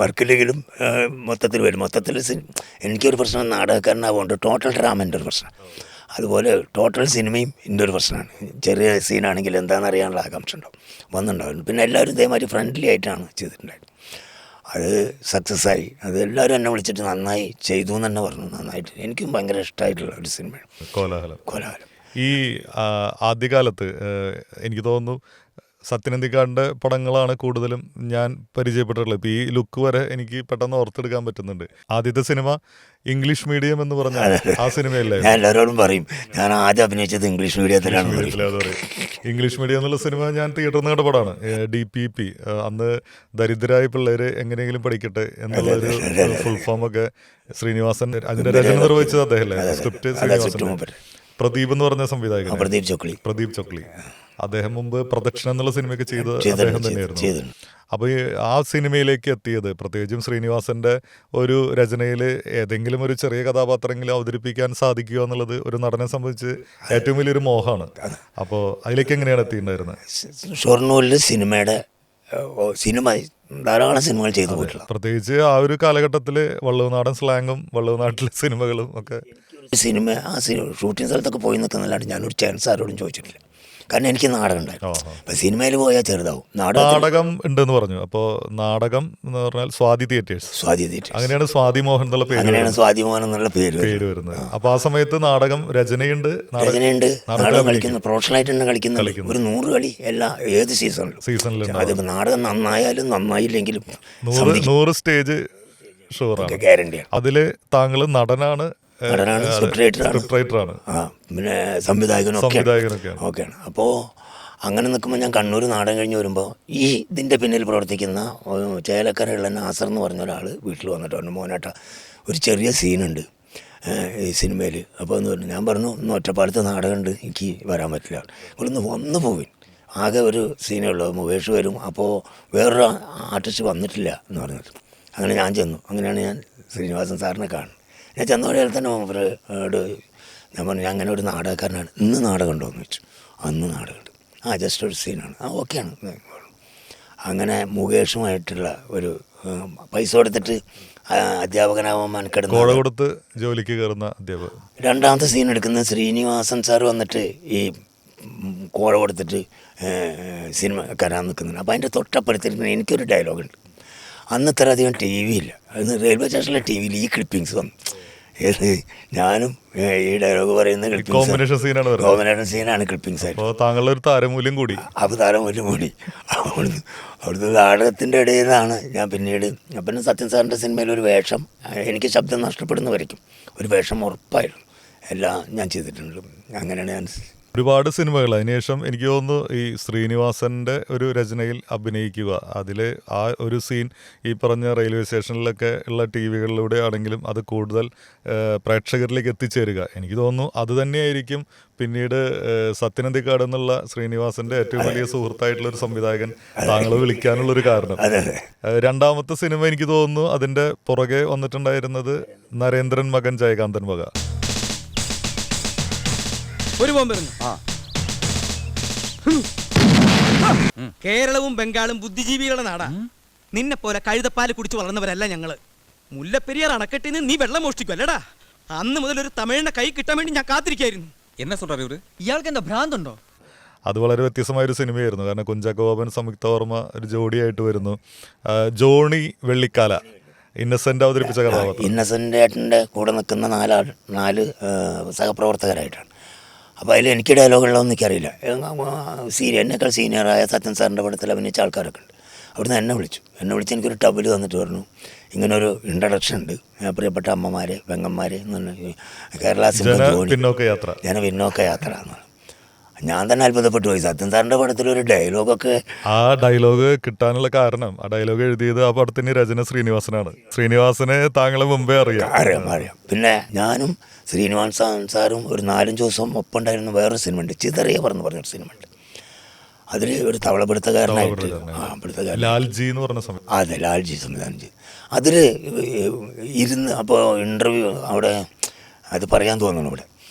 വർക്കില്ലെങ്കിലും മൊത്തത്തിൽ വരും. മൊത്തത്തിൽ എനിക്കൊരു പ്രശ്നം നാടകക്കാരനാവുകൊണ്ട് ടോട്ടൽ ഡ്രാമൻ്റെ ഒരു പ്രശ്നം. അതുപോലെ ടോട്ടൽ സിനിമയും എൻ്റെ ഒരു പ്രശ്നമാണ്. ചെറിയ സീനാണെങ്കിൽ എന്താണെന്ന് അറിയാനുള്ള ആകാംക്ഷ ഉണ്ടാവും, വന്നിട്ടുണ്ടാവും. പിന്നെ എല്ലാവരും ഇതേമാതിരി ഫ്രണ്ട്ലി ആയിട്ടാണ് ചെയ്തിട്ടുണ്ടായത്. അത് സക്സസ്സായി. അത് എല്ലാവരും എന്നെ വിളിച്ചിട്ട് നന്നായി ചെയ്തു എന്ന് തന്നെ പറഞ്ഞു. നന്നായിട്ട് എനിക്കും ഭയങ്കര ഇഷ്ടമായിട്ടുള്ള ഒരു സിനിമയാണ് കോലാഹലം. ഈ ആദ്യകാലത്ത് എനിക്ക് തോന്നുന്നു സത്യനന്ദിക്കാടിൻ്റെ പടങ്ങളാണ് കൂടുതലും ഞാൻ പരിചയപ്പെട്ടിട്ടുള്ളത്. ഇപ്പോൾ ഈ ലുക്ക് വരെ എനിക്ക് പെട്ടെന്ന് ഓർത്തെടുക്കാൻ പറ്റുന്നുണ്ട്. ആദ്യത്തെ സിനിമ ഇംഗ്ലീഷ് മീഡിയം എന്ന് പറഞ്ഞ ആ സിനിമയല്ലേ? ഞാൻ എല്ലാവരോടും പറയും, ഞാൻ ആദ്യം അഭിനയിച്ചത് ഇംഗ്ലീഷ് മീഡിയത്തിലാണ്. ഇംഗ്ലീഷ് മീഡിയം എന്നുള്ള സിനിമ ഞാൻ തിയേറ്ററിൽ നിന്ന് കണ്ട പടമാണ്. DPP, അന്ന് ദരിദ്രരായ പിള്ളേർ എങ്ങനെയെങ്കിലും പഠിക്കട്ടെ എന്നുള്ളൊരു ഫുൾ ഫോം ഒക്കെ ശ്രീനിവാസൻ അതിന്റെ രചന നിർവഹിച്ചത് അദ്ദേഹമല്ലേ? സ്ക്രിപ്റ്റ് ശ്രീനിവാസൻ. പ്രദീപ് എന്ന് പറഞ്ഞ സംവിധായകൻ, പ്രദീപ് ചൊക്ലി. അദ്ദേഹം മുമ്പ് പ്രദക്ഷിണം എന്നുള്ള സിനിമയൊക്കെ ചെയ്ത് അദ്ദേഹം തന്നെയായിരുന്നു. അപ്പോൾ ആ സിനിമയിലേക്ക് എത്തിയത് പ്രത്യേകിച്ചും ശ്രീനിവാസന്റെ ഒരു രചനയിൽ ഏതെങ്കിലും ഒരു ചെറിയ കഥാപാത്രങ്ങളിൽ അവതരിപ്പിക്കാൻ സാധിക്കുക എന്നുള്ളത് ഒരു നടനെ സംബന്ധിച്ച് ഏറ്റവും വലിയൊരു മോഹമാണ്. അപ്പോൾ അതിലേക്ക് എങ്ങനെയാണ് എത്തിയിട്ടുണ്ടായിരുന്നത്? ഷൊർണൂരിൽ സിനിമ ധാരാളം സിനിമകൾ ചെയ്തു പോയിട്ടുള്ള, പ്രത്യേകിച്ച് ആ ഒരു കാലഘട്ടത്തിൽ വള്ളുവനാടൻ സ്ലാങ്ങും വള്ളുവനാട്ടിലെ സിനിമകളും ഒക്കെ. ഷൂട്ടിംഗ് സ്ഥലത്തൊക്കെ പോയി നിൽക്കുന്നല്ലാണ്ട് ഞാനൊരു ചാൻസ് ആരോടും ചോദിച്ചിട്ടില്ല. കാരണം എനിക്ക് നാടകം ഉണ്ടായിരുന്നു. അപ്പം സിനിമയിൽ പോയാൽ ചെറുതാവും. നാടകം ഉണ്ടെന്ന് പറഞ്ഞു. അപ്പോൾ നാടകം എന്ന് പറഞ്ഞാൽ സ്വാതി തിയേറ്റേഴ്സ്. അങ്ങനെയാണ് സ്വാതി മോഹൻ എന്നുള്ള പേര് വരുന്നത്. അപ്പോൾ ആ സമയത്ത് നാടകം രചനയുണ്ട്, നാടകം കളിക്കുന്നു, പ്രൊഫഷണലായിട്ട് തന്നെ കളിക്കുന്നുണ്ട്. ഒരു 100 കളി ഏത് സീസണിലും. അതിപ്പോൾ നാടകം നന്നായാലും നന്നായില്ലെങ്കിലും 100 സ്റ്റേജ് ഷോറാണ് ഗ്യാരണ്ടിയാണ്. അതിൽ താങ്കൾ നടനാണ്, സ്ക്രിപ്റ്റ് റൈറ്ററാണ്, പിന്നെ സംവിധായകനൊക്കെയാണ്. അപ്പോൾ അങ്ങനെ നിൽക്കുമ്പോൾ ഞാൻ കണ്ണൂർ നാടകം കഴിഞ്ഞ് വരുമ്പോൾ ഇതിൻ്റെ പിന്നിൽ പ്രവർത്തിക്കുന്ന ചേലക്കരയുള്ള നാസർ എന്ന് പറഞ്ഞ ഒരാൾ വീട്ടിൽ വന്നിട്ട് പറഞ്ഞു, മോനേട്ട ഒരു ചെറിയ സീനുണ്ട് ഈ സിനിമയിൽ. അപ്പോൾ എന്ന് പറഞ്ഞു, ഞാൻ പറഞ്ഞു ഇന്ന് ഒറ്റപ്പാലത്ത് നാടകമുണ്ട്, എനിക്ക് വരാൻ പറ്റില്ല, ഇവിടുന്ന് വന്നു പോവിൻ, ആകെ ഒരു സീനേ ഉള്ളൂ, മുകേഷ് വരും, അപ്പോൾ വേറൊരു ആർട്ടിസ്റ്റ് വന്നിട്ടില്ല എന്ന് പറഞ്ഞിട്ട്. അങ്ങനെ ഞാൻ ചെന്നു. അങ്ങനെയാണ് ഞാൻ ശ്രീനിവാസൻ സാറിനെ കാണുന്നത്. ഞാൻ ചെന്ന വഴിയിൽ തന്നെ അവരോട് ഞാൻ പറഞ്ഞു, ഞാൻ അങ്ങനെ ഒരു നാടകക്കാരനാണ്, ഇന്ന് നാടകം ഉണ്ടോ എന്ന് വെച്ചു. അന്ന് നാടകമുണ്ട്. ജസ്റ്റ് ഒരു സീനാണ്. ഓക്കെയാണ്. അങ്ങനെ മുകേഷുമായിട്ടുള്ള ഒരു പൈസ കൊടുത്തിട്ട് അധ്യാപകനാവാൻ മെനക്കെടുത്ത് ജോലിക്ക് കയറുന്ന അധ്യാപകൻ. രണ്ടാമത്തെ സീൻ എടുക്കുന്ന ശ്രീനിവാസൻ സാർ വന്നിട്ട് ഈ കോഴ കൊടുത്തിട്ട് സിനിമ കരാൻ നിൽക്കുന്നുണ്ട്. അപ്പോൾ അതിൻ്റെ തൊട്ടപ്പുറത്തിരിക്കുന്ന എനിക്കൊരു ഡയലോഗുണ്ട്. അന്ന് ഇത്ര അധികം TV ഇല്ല. അന്ന് റെയിൽവേ സ്റ്റേഷനിലെ TV ഈ ക്ലിപ്പിങ്സ് വന്നു. ഞാനും ഈ ഡയലോഗ് പറയുന്ന കോമ്പിനേഷൻ സീനാണ് ക്ലിപ്പിങ്സ് ആയിട്ട്. താങ്കളുടെ ഒരു താരമൂല്യം കൂടി. അപ്പോൾ താരമൂല്യം കൂടി. അവിടുത്തെ നാടകത്തിൻ്റെ ഇടയിൽ നിന്നാണ് ഞാൻ പിന്നീട് പിന്നെ സത്യൻ സാറിൻ്റെ സിനിമയിൽ ഒരു വേഷം, എനിക്ക് ശബ്ദം നഷ്ടപ്പെടുന്ന വരയ്ക്കും ഒരു വേഷം ഉറപ്പായിരുന്നു. എല്ലാം ഞാൻ ചെയ്തിട്ടുണ്ട്. അങ്ങനെയാണ് ഞാൻ ഒരുപാട് സിനിമകൾ. അതിനുശേഷം എനിക്ക് തോന്നുന്നു ഈ ശ്രീനിവാസൻ്റെ ഒരു രചനയിൽ അഭിനയിക്കുക, അതിൽ ആ ഒരു സീൻ ഈ പറഞ്ഞ റെയിൽവേ സ്റ്റേഷനിലൊക്കെ ഉള്ള TV-കളിലൂടെ ആണെങ്കിലും അത് കൂടുതൽ പ്രേക്ഷകരിലേക്ക് എത്തിച്ചേരുക. എനിക്ക് തോന്നുന്നു അത് തന്നെയായിരിക്കും പിന്നീട് സത്യനന്ദിക്കാട് എന്നുള്ള ശ്രീനിവാസൻ്റെ ഏറ്റവും വലിയ സുഹൃത്തായിട്ടുള്ളൊരു സംവിധായകൻ താങ്കൾ വിളിക്കാനുള്ളൊരു കാരണം. രണ്ടാമത്തെ സിനിമ എനിക്ക് തോന്നുന്നു അതിൻ്റെ പുറകെ വന്നിട്ടുണ്ടായിരുന്നത് നരേന്ദ്രൻ മകൻ ജയകാന്തൻ വക. ഒരു ബോംബെറിഞ്ഞു. കേരളവും ബംഗാളും ബുദ്ധിജീവികളുടെ നാടാ. നിന്നെ പോലെ കഴുതപ്പാല് കുടിച്ച് വളർന്നവരല്ല ഞങ്ങള്. മുല്ലപ്പെരിയാർ അണക്കെട്ടിൽ നിന്ന് നീ വെള്ളം മോഷ്ടിക്കും അല്ലടാ. അന്ന് മുതൽ ഒരു തമിഴിനെ കൈ കിട്ടാൻ വേണ്ടി ഞാൻ കാത്തിരിക്കായിരുന്നു. എന്നാ சொல்றாரு ഇയാൾക്ക് എന്താ ഭ്രാന്തുണ്ടോ? അത് വളരെ വ്യത്യസ്തമായൊരു സിനിമയായിരുന്നു. കാരണം കുഞ്ചാക്കോ ബോബൻ, സംയുക്ത വർമ്മ ഒരു ജോഡിയായിട്ട് വരുന്നു. ജോണി വെള്ളിക്കാല ഇന്നസെന്റ് അവതരിപ്പിച്ച കഥാപാത്രം. ഇന്നസെന്റ് ഏട്ടൻ്റെ കൂടെ നിൽക്കുന്ന നാല് സഹപ്രവർത്തകരായിട്ടാണ്. അപ്പോൾ അതിൽ എനിക്ക് ഡയലോഗുള്ളതൊന്നും എനിക്കറിയില്ല. എന്നേക്കാൾ സീനിയറായ സത്യൻ സാറിൻ്റെ പടത്തിൽ അഭിനയിച്ച ആൾക്കാരൊക്കെ ഉണ്ട്. അവിടുന്ന് എന്നെ വിളിച്ച് എനിക്കൊരു ടബിൽ തന്നിട്ട് പറഞ്ഞു, ഇങ്ങനൊരു ഇൻട്രഡക്ഷൻ ഉണ്ട്, പ്രിയപ്പെട്ട അമ്മമാർ, പെങ്ങന്മാർ എന്ന് പറഞ്ഞ കേരള സിനിമ പിന്നോക്ക യാത്ര എന്ന് പറഞ്ഞു. ഞാൻ തന്നെ അത്ഭുതപ്പെട്ടു പോയി. സത്യൻ സാറിൻ്റെ പടത്തിലൊരു ഡയലോഗൊക്കെ, ആ ഡയലോഗ് കിട്ടാനുള്ള കാരണം, ആ ഡയലോഗ് എഴുതിയത് ആ പടത്തിന് രചന ശ്രീനിവാസനാണ്. ശ്രീനിവാസനെ താങ്കളെ മുമ്പേ അറിയാം. പിന്നെ ഞാനും ശ്രീനിവാസൻ സാറും ഒരു 4-5 ദിവസം ഒപ്പം ഉണ്ടായിരുന്ന വേറൊരു സിനിമ ഉണ്ട്, ചിതറിയ പറഞ്ഞൊരു സിനിമ ഉണ്ട്. അതിൽ ഒരു തവളപിടുത്തക്കാരനായിട്ട് ലാൽജി എന്ന് പറഞ്ഞ സമയം, അതെ, ലാൽജി സംവിധാനം ചെയ്തു. അതിൽ ഇരുന്ന് അപ്പോൾ ഇൻ്റർവ്യൂ അവിടെ അത് പറയാൻ തോന്നുന്നു ഇവിടെ.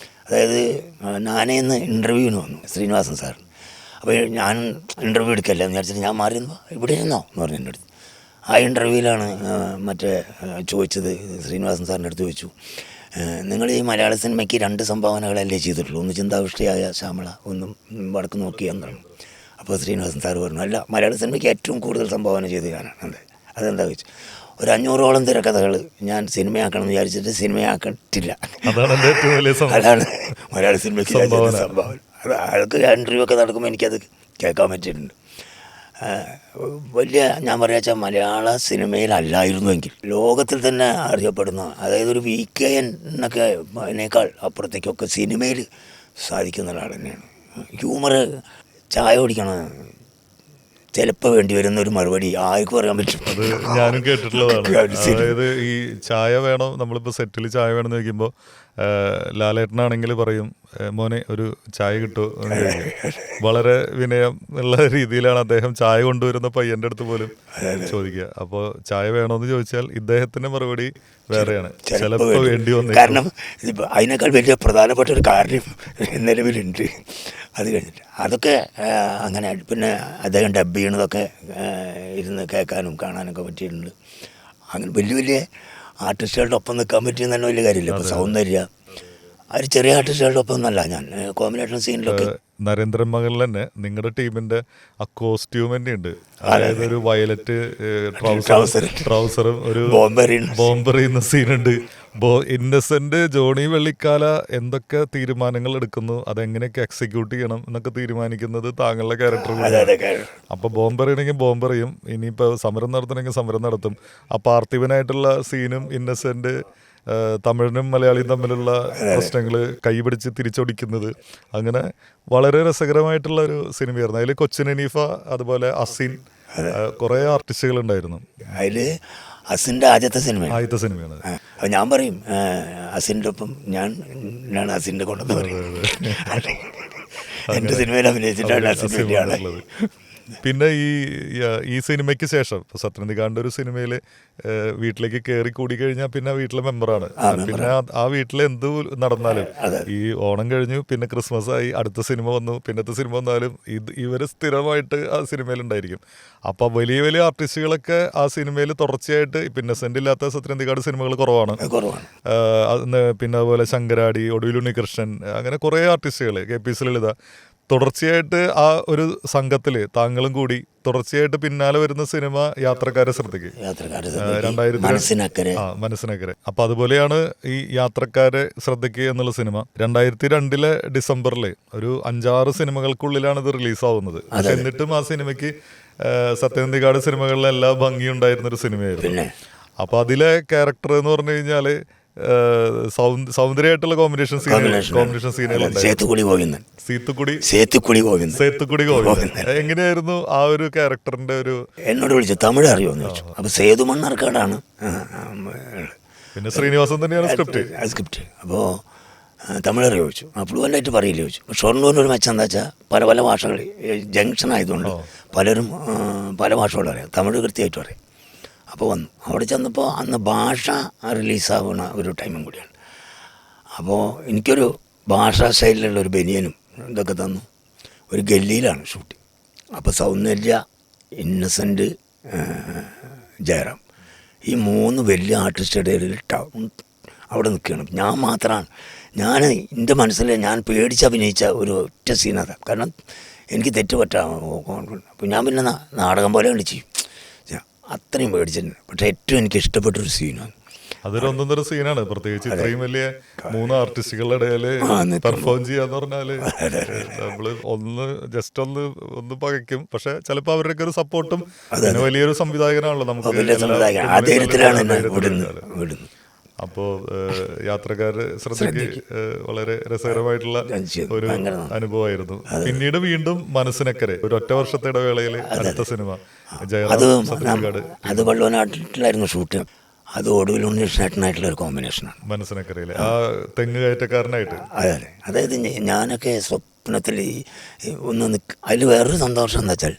അതായത് നാനേന്ന് ഇൻ്റർവ്യൂവിന് വന്നു ശ്രീനിവാസൻ സാർ. അപ്പോൾ ഞാൻ ഇൻ്റർവ്യൂ എടുക്കല്ല എന്ന് വിചാരിച്ചിട്ട് ഞാൻ മാറി നിന്നോ, ഇവിടെ നിന്നോ എന്ന് പറഞ്ഞു എൻ്റെ അടുത്ത്. ആ ഇൻ്റർവ്യൂവിലാണ് ചോദിച്ചത്, ശ്രീനിവാസൻ സാറിൻ്റെ അടുത്ത് ചോദിച്ചു, നിങ്ങൾ ഈ മലയാള സിനിമയ്ക്ക് 2 സംഭാവനകളല്ലേ ചെയ്തിട്ടുള്ളൂ, ഒന്ന് ചിന്താവിഷ്ടയായ ശ്യാമള, ഒന്നും വടക്ക് നോക്കിയെന്നാണ്. അപ്പോൾ ശ്രീനിവാസൻ സാർ പറഞ്ഞു, അല്ല, മലയാള സിനിമയ്ക്ക് ഏറ്റവും കൂടുതൽ സംഭാവന ചെയ്ത് ഞാനാണ്. അതെന്താ വെച്ചു, ഒരു 500ഓളം തിരക്കഥകൾ ഞാൻ സിനിമയാക്കണം എന്ന് വിചാരിച്ചിട്ട് സിനിമയാക്കിയിട്ടില്ല. അതാണ് മലയാള സിനിമയ്ക്ക് സംഭാവന. അതൊക്കെ ഇൻ്റർവ്യൂ ഒക്കെ നടക്കുമ്പോൾ എനിക്കത് കേൾക്കാൻ പറ്റിയിട്ടുണ്ട്. വലിയ ഞാൻ പറയാച്ചാൽ മലയാള സിനിമയിലല്ലായിരുന്നുവെങ്കിൽ ലോകത്തിൽ തന്നെ അറിയപ്പെടുന്ന, അതായത് ഒരു VKN എന്നൊക്കെ അതിനേക്കാൾ അപ്പുറത്തേക്കൊക്കെ സിനിമയിൽ സാധിക്കുന്ന ഒരാൾ തന്നെയാണ്. ഹ്യൂമർ, ചായ കുടിക്കണം, ചിലപ്പോൾ വേണ്ടി വരുന്ന ഒരു മറുപടി ആർക്കും പറയാൻ പറ്റും. അത് ഞാനും കേട്ടിട്ടുള്ളതാണ്. അതായത് ഈ ചായ വേണം, നമ്മളിപ്പോൾ സെറ്റിൽ ചായ വേണം എന്ന് ചോദിക്കുമ്പോൾ ലാലേട്ടനാണെങ്കിൽ പറയും, മോനെ ഒരു ചായ കിട്ടുമോ. വളരെ വിനയം ഉള്ള രീതിയിലാണ് അദ്ദേഹം ചായ കൊണ്ടുവരുന്ന പയ്യൻ്റെ അടുത്ത് പോലും ചോദിക്കുക. അപ്പോൾ ചായ വേണമെന്ന് ചോദിച്ചാൽ ഇദ്ദേഹത്തിൻ്റെ മറുപടി വേറെയാണ്, ചിലപ്പോൾ വേണ്ടി വന്നു. കാരണം അതിനേക്കാൾ വലിയ പ്രധാനപ്പെട്ട ഒരു കാര്യം നിലവിലുണ്ട്. അത് കഴിഞ്ഞിട്ട് അതൊക്കെ അങ്ങനെ പിന്നെ അദ്ദേഹം ഡബ് ചെയ്യണതൊക്കെ ഇരുന്ന് കേൾക്കാനും കാണാനൊക്കെ പറ്റിയിട്ടുണ്ട്. അങ്ങനെ വലിയ ആർട്ടിസ്റ്റുകളുടെ ഒപ്പം നിൽക്കാൻ പറ്റിയെന്ന് തന്നെ വലിയ കാര്യമില്ല. ഇപ്പോൾ സൗന്ദര്യ, അവർ ചെറിയ ആർട്ടിസ്റ്റുകളുടെ ഒപ്പം ഒന്നല്ല, ഞാൻ കോമ്പിനേഷൻ സീനിലൊക്കെ. നരേന്ദ്രൻ മകളിൽ തന്നെ നിങ്ങളുടെ ടീമിന്റെ ആ കോസ്റ്റ്യൂം തന്നെ ഉണ്ട്. അതായത് ഒരു വയലറ്റ് ട്രൗസറും ഒരു ബോംബെറിയുന്ന സീനുണ്ട്. ഇന്നസെന്റ് ജോണി വെള്ളിക്കാല എന്തൊക്കെ തീരുമാനങ്ങൾ എടുക്കുന്നു, അതെങ്ങനെയൊക്കെ എക്സിക്യൂട്ട് ചെയ്യണം എന്നൊക്കെ തീരുമാനിക്കുന്നത് താങ്കളുടെ ക്യാരക്ടർ. അപ്പൊ ബോംബെറിയണമെങ്കിൽ ബോംബെറിയും, ഇനിയിപ്പോ സമരം നടത്തണമെങ്കിൽ സമരം നടത്തും. ആ പാർത്ഥിവനായിട്ടുള്ള സീനും ഇന്നസെന്റ് തമിഴിനും മലയാളിയും തമ്മിലുള്ള പ്രശ്നങ്ങൾ കൈപിടിച്ച് തിരിച്ചൊടിക്കുന്നത്, അങ്ങനെ വളരെ രസകരമായിട്ടുള്ള ഒരു സിനിമയായിരുന്നു. അതിൽ കൊച്ചിൻ ഹനീഫ, അതുപോലെ അസിൻ, കുറേ ആർട്ടിസ്റ്റുകൾ ഉണ്ടായിരുന്നു. അതിൽ അസിൻ്റെ ആദ്യത്തെ സിനിമയാണ്. അപ്പോൾ ഞാൻ പറയും, അസിൻ്റെ ഒപ്പം ഞാൻ അസിൻ്റെ കൊണ്ടെന്ന് പറയും. എൻ്റെ സിനിമയിൽ അഭിനയിച്ചിട്ടാണ് അസിൻ വലിയ ആളുള്ളത്. പിന്നെ ഈ സിനിമയ്ക്ക് ശേഷം ഇപ്പോൾ സത്യനന്ദിക്കാടിൻ്റെ ഒരു സിനിമയിൽ വീട്ടിലേക്ക് കയറി കൂടി കഴിഞ്ഞാൽ പിന്നെ വീട്ടിലെ മെമ്പറാണ്. പിന്നെ ആ വീട്ടിൽ എന്ത് നടന്നാലും, ഈ ഓണം കഴിഞ്ഞു, പിന്നെ ക്രിസ്മസ് ആയി, അടുത്ത സിനിമ വന്നു, പിന്നത്തെ സിനിമ വന്നാലും ഇവർ സ്ഥിരമായിട്ട് ആ സിനിമയിലുണ്ടായിരിക്കും. അപ്പോൾ വലിയ ആർട്ടിസ്റ്റുകളൊക്കെ ആ സിനിമയിൽ തുടർച്ചയായിട്ട്, പിന്നെ സെൻ്റ് ഇല്ലാത്ത സത്യനന്ദിക്കാട് സിനിമകൾ കുറവാണ്. പിന്നെ അതുപോലെ ശങ്കരാടി, ഒടുവിൽ ഉണ്ണികൃഷ്ണൻ, അങ്ങനെ കുറേ ആർട്ടിസ്റ്റുകൾ, KP ലളിത, തുടർച്ചയായിട്ട് ആ ഒരു സംഘത്തിൽ താങ്കളും കൂടി തുടർച്ചയായിട്ട് പിന്നാലെ വരുന്ന സിനിമ യാത്രക്കാരെ ശ്രദ്ധിക്കുക, 2000 മനസ്സിനക്കരെ. അപ്പൊ അതുപോലെയാണ് ഈ യാത്രക്കാരെ ശ്രദ്ധിക്കുക എന്നുള്ള സിനിമ 2002 ഡിസംബറിൽ ഒരു 5-6 സിനിമകൾക്കുള്ളിലാണ് ഇത് റിലീസാവുന്നത്. പക്ഷെ എന്നിട്ടും ആ സിനിമയ്ക്ക് സത്യനന്ദിക്കാട് സിനിമകളിലെല്ലാം ഭംഗിയുണ്ടായിരുന്നൊരു സിനിമയായിരുന്നു. അപ്പൊ അതിലെ ക്യാരക്ടർ എന്ന് പറഞ്ഞു കഴിഞ്ഞാല് സൗന്ദര്യമായിട്ടുള്ള കോമ്പിനേഷൻ സീനുകൾ. സേത്തുക്കുടി ഗോവിന്ദൻ എങ്ങനെയായിരുന്നു ആ ഒരു ക്യാരക്ടറിന്റെ ഒരു? എന്നോട് വിളിച്ചു, തമിഴ് അറിയുമെന്ന് ചോദിച്ചു. അപ്പൊ സേതു മണ്ണാർക്കാടാണ്, പിന്നെ ശ്രീനിവാസൻ തന്നെയാണ് സ്ക്രിപ്റ്റ്. അപ്പോൾ തമിഴ് അറിയോ ചോദിച്ചു. ഫ്ലുവൻ്റായിട്ട് പറയില്ല ചോദിച്ചു. ഷൊർണൂരിനൊരു മെച്ചം എന്താ വെച്ചാൽ പല ഭാഷകൾ ജംഗ്ഷൻ ആയതുകൊണ്ട് പലരും പല ഭാഷകളും അറിയാം, തമിഴ് കൃത്യമായിട്ടും അറിയാം. അപ്പോൾ വന്നു. അവിടെ ചെന്നപ്പോൾ അന്ന് ഭാഷ റിലീസാവുന്ന ഒരു ടൈമും കൂടിയാണ്. അപ്പോൾ എനിക്കൊരു ഭാഷാ ശൈലിയിലുള്ള ഒരു ബനിയനും ഇതൊക്കെ തന്നു. ഒരു ഗല്ലിയിലാണ് ഷൂട്ടിങ്. അപ്പോൾ സൗന്ദര്യ, ഇന്നസെൻ്റ്, ജയറാം, ഈ 3 വലിയ ആർട്ടിസ്റ്റുടെ അവിടെ നിൽക്കുകയാണ്. ഞാൻ മാത്രമാണ്. എൻ്റെ മനസ്സിൽ ഞാൻ പേടിച്ച് അഭിനയിച്ച ഒരു ഒറ്റ സീനതാണ്. കാരണം എനിക്ക് തെറ്റ് പറ്റാം. അപ്പോൾ ഞാൻ പിന്നെ നാടകം പോലെ കണ്ട് ചെയ്യും, അത്രയും പേടിച്ചിട്ടുണ്ട്. പക്ഷേ ഏറ്റവും എനിക്ക് ഇഷ്ടപ്പെട്ടൊരു സീനാണ് അതൊരു ഒന്നൊന്നര സീനാണ്, പ്രത്യേകിച്ച് ഇത്രയും വലിയ 3 ആർട്ടിസ്റ്റുകളുടെ ഇടയിൽ പെർഫോം ചെയ്യാന്ന് പറഞ്ഞാല് നമ്മള് ജസ്റ്റ് ഒന്ന് പകയ്ക്കും. പക്ഷെ ചിലപ്പോൾ അവരുടെയൊക്കെ ഒരു സപ്പോർട്ടും പിന്നെ വലിയൊരു സംവിധായകനാണല്ലോ നമുക്ക് ആ ധൈര്യത്തിലാണ് എന്നെ വിടുന്നത്. അപ്പോ യാത്രക്കാര് ശ്രദ്ധയ്ക്ക് വളരെ രസകരമായിട്ടുള്ള ഒരു അനുഭവമായിരുന്നു. പിന്നീട് വീണ്ടും മനസ്സിനക്കരെ ഒരു ഒറ്റ വർഷത്തെ ഇടവേളയിൽ അടുത്ത സിനിമ അത് വള്ളുവനാട്ടിലായിരുന്നു ഷൂട്ട്. അത് ഒടുവിൽ ഉണ്ണികൃഷ്ണനായിട്ടുള്ള ഒരു കോമ്പിനേഷനാണ് മനസ്സിനക്കരയിലെ ആ തെങ്ങ് കയറ്റക്കാരനായിട്ട്. അതെ, അതായത് ഞാനൊക്കെ സ്വപ്നത്തിൽ അതിൽ വേറൊരു സന്തോഷം എന്താ വെച്ചാൽ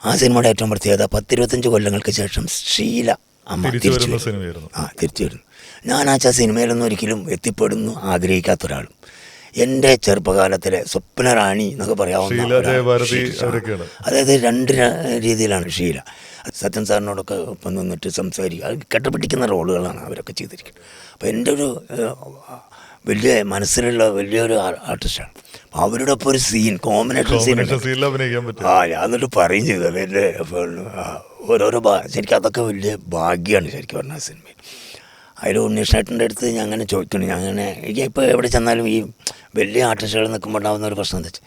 ആ സിനിമയുടെ ഏറ്റവും പ്രത്യേകത 10-25 കൊല്ലങ്ങൾക്ക് ശേഷം ഷീല അമ്മ തിരിച്ചു വരുന്നു. ഞാൻ ആ സിനിമയിലൊന്നും ഒരിക്കലും എത്തിപ്പെടുന്നു ആഗ്രഹിക്കാത്ത ഒരാളും, എൻ്റെ ചെറുപ്പകാലത്തിലെ സ്വപ്നറാണി എന്നൊക്കെ പറയാവുന്ന, അതായത് 2 രീതിയിലാണ് ഷീല. സത്യൻ സാറിനോടൊക്കെ ഒപ്പം നിന്നിട്ട് സംസാരിക്കുക, കെട്ടപ്പിടിക്കുന്ന റോളുകളാണ് അവരൊക്കെ ചെയ്തിരിക്കുന്നത്. അപ്പോൾ എൻ്റെ ഒരു വലിയ മനസ്സിലുള്ള വലിയൊരു ആർട്ടിസ്റ്റാണ്. അപ്പോൾ അവരുടെ ഒപ്പം ഒരു സീൻ കോമ്പിനേഷൻ സീൻ ഞാനൊരു പറയും ചെയ്തു. എൻ്റെ ഓരോരോ ശരിക്കും അതൊക്കെ വലിയ ഭാഗ്യമാണ് ശരിക്കും പറഞ്ഞ സിനിമയിൽ. അതിൽ ഉണ്ണീഷേട്ടൻ്റെ അടുത്ത് ഞാൻ അങ്ങനെ ചോദിക്കണം, എനിക്ക് ഇപ്പോൾ എവിടെ ചെന്നാലും ഈ വലിയ ആർട്ടിസ്റ്റുകൾ നിൽക്കുമ്പോൾ ഉണ്ടാകുന്ന ഒരു പ്രശ്നം എന്താ വെച്ചാൽ,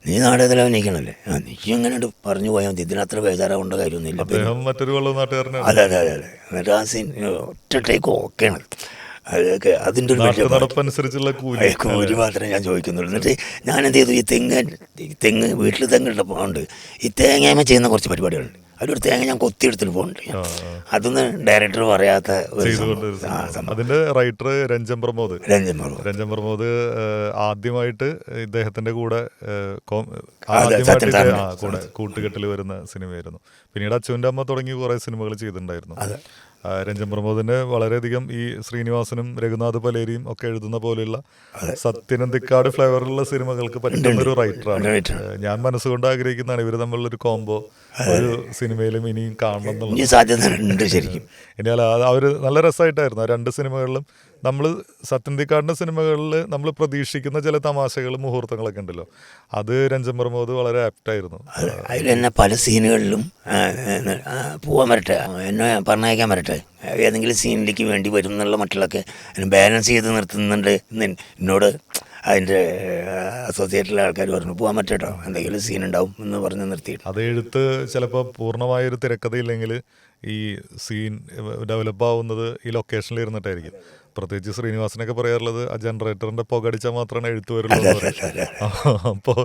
നീ നാടകത്തിൽ അഭിനയിക്കണല്ലേ, നീ എങ്ങനെ പറഞ്ഞു പോയാൽ മതി, ഇതിനത്ര ബേജാറാവേണ്ട കാര്യമൊന്നുമില്ല. അതെ അതെ അതെ അതെ. എന്നിട്ട് ആ സീൻ ഒറ്റ ടേക്ക് ഓക്കെയാണ്. അതൊക്കെ അതിൻ്റെ ഒരു കൂലി മാത്രമേ ഞാൻ ചോദിക്കുന്നുള്ളൂ. എന്നിട്ട് ഞാൻ എന്ത് ചെയ്തു, ഈ തെങ്ങ് വീട്ടിൽ തെങ്ങുണ്ട്, ഈ തേങ്ങായ്മ ചെയ്യുന്ന കുറച്ച് പരിപാടികളുണ്ട്. അതിലൊരു തേങ്ങ ഞാൻ കൊത്തിയെടുത്തിട്ട് പോകുന്നുണ്ട്. അതൊന്നും ഡയറക്ടർ പറയാത്ത അതിന്റെ റൈറ്റർ രഞ്ജൻ പ്രമോദ് ആദ്യമായിട്ട് ഇദ്ദേഹത്തിന്റെ കൂടെ കൂട്ടുകെട്ടിൽ വരുന്ന സിനിമയായിരുന്നു. പിന്നീട് അച്ഛൻ്റെ അമ്മ തുടങ്ങി കുറെ സിനിമകൾ ചെയ്തിട്ടുണ്ടായിരുന്നു. രഞ്ജൻ പ്രമോദിന് വളരെയധികം ഈ ശ്രീനിവാസനും രഘുനാഥ് പലേരിയും ഒക്കെ എഴുതുന്ന പോലെയുള്ള സത്യനന്ദിക്കാട് ഫ്ലേവറിലുള്ള സിനിമകൾക്ക് പറ്റുന്ന ഒരു റൈറ്ററാണ്. ഞാൻ മനസ്സുകൊണ്ട് ആഗ്രഹിക്കുന്നതാണ് ഇവർ തമ്മിലുള്ളൊരു കോംബോ ഒരു സിനിമയിലും ഇനിയും കാണണം എന്നുള്ളത്. ഇനി അവർ നല്ല രസമായിട്ടായിരുന്നു ആ 2 സിനിമകളിലും. നമ്മൾ സത്യനന്ദിക്കാടിൻ്റെ സിനിമകളിൽ നമ്മൾ പ്രതീക്ഷിക്കുന്ന ചില തമാശകൾ മുഹൂർത്തങ്ങളൊക്കെ ഉണ്ടല്ലോ, അത് രഞ്ജൻ പ്രമോദ് വളരെ ആപ്റ്റായിരുന്നു. അതിൽ തന്നെ പല സീനുകളിലും പോകാൻ വരട്ടെ, എന്നെ പറഞ്ഞയക്കാൻ വരട്ടെ, ഏതെങ്കിലും സീനിലേക്ക് വേണ്ടി വരും എന്നുള്ള മറ്റുള്ളൊക്കെ ബാലൻസ് ചെയ്ത് നിർത്തുന്നുണ്ട് എന്നോട് അതിൻ്റെ അസോസിയേറ്റിലെ ആൾക്കാർ പറഞ്ഞു, പോകാൻ പറ്റട്ടോ, എന്തെങ്കിലും സീൻ ഉണ്ടാവും എന്ന് പറഞ്ഞ് നിർത്തിയിട്ട്. അത് എഴുത്ത് ചിലപ്പോൾ പൂർണ്ണമായൊരു തിരക്കഥയില്ലെങ്കിൽ ഈ സീൻ ഡെവലപ്പ് ആവുന്നത് ഈ ലൊക്കേഷനിൽ ഇരുന്നിട്ടായിരിക്കും. പ്രത്യേകിച്ച് ശ്രീനിവാസനൊക്കെ പറയാറുള്ളത് ആ ജനറേറ്ററിന്റെ പുകടിച്ചാൽ മാത്രമാണ് എഴുത്ത് വരുള്ളൂ. അപ്പോൾ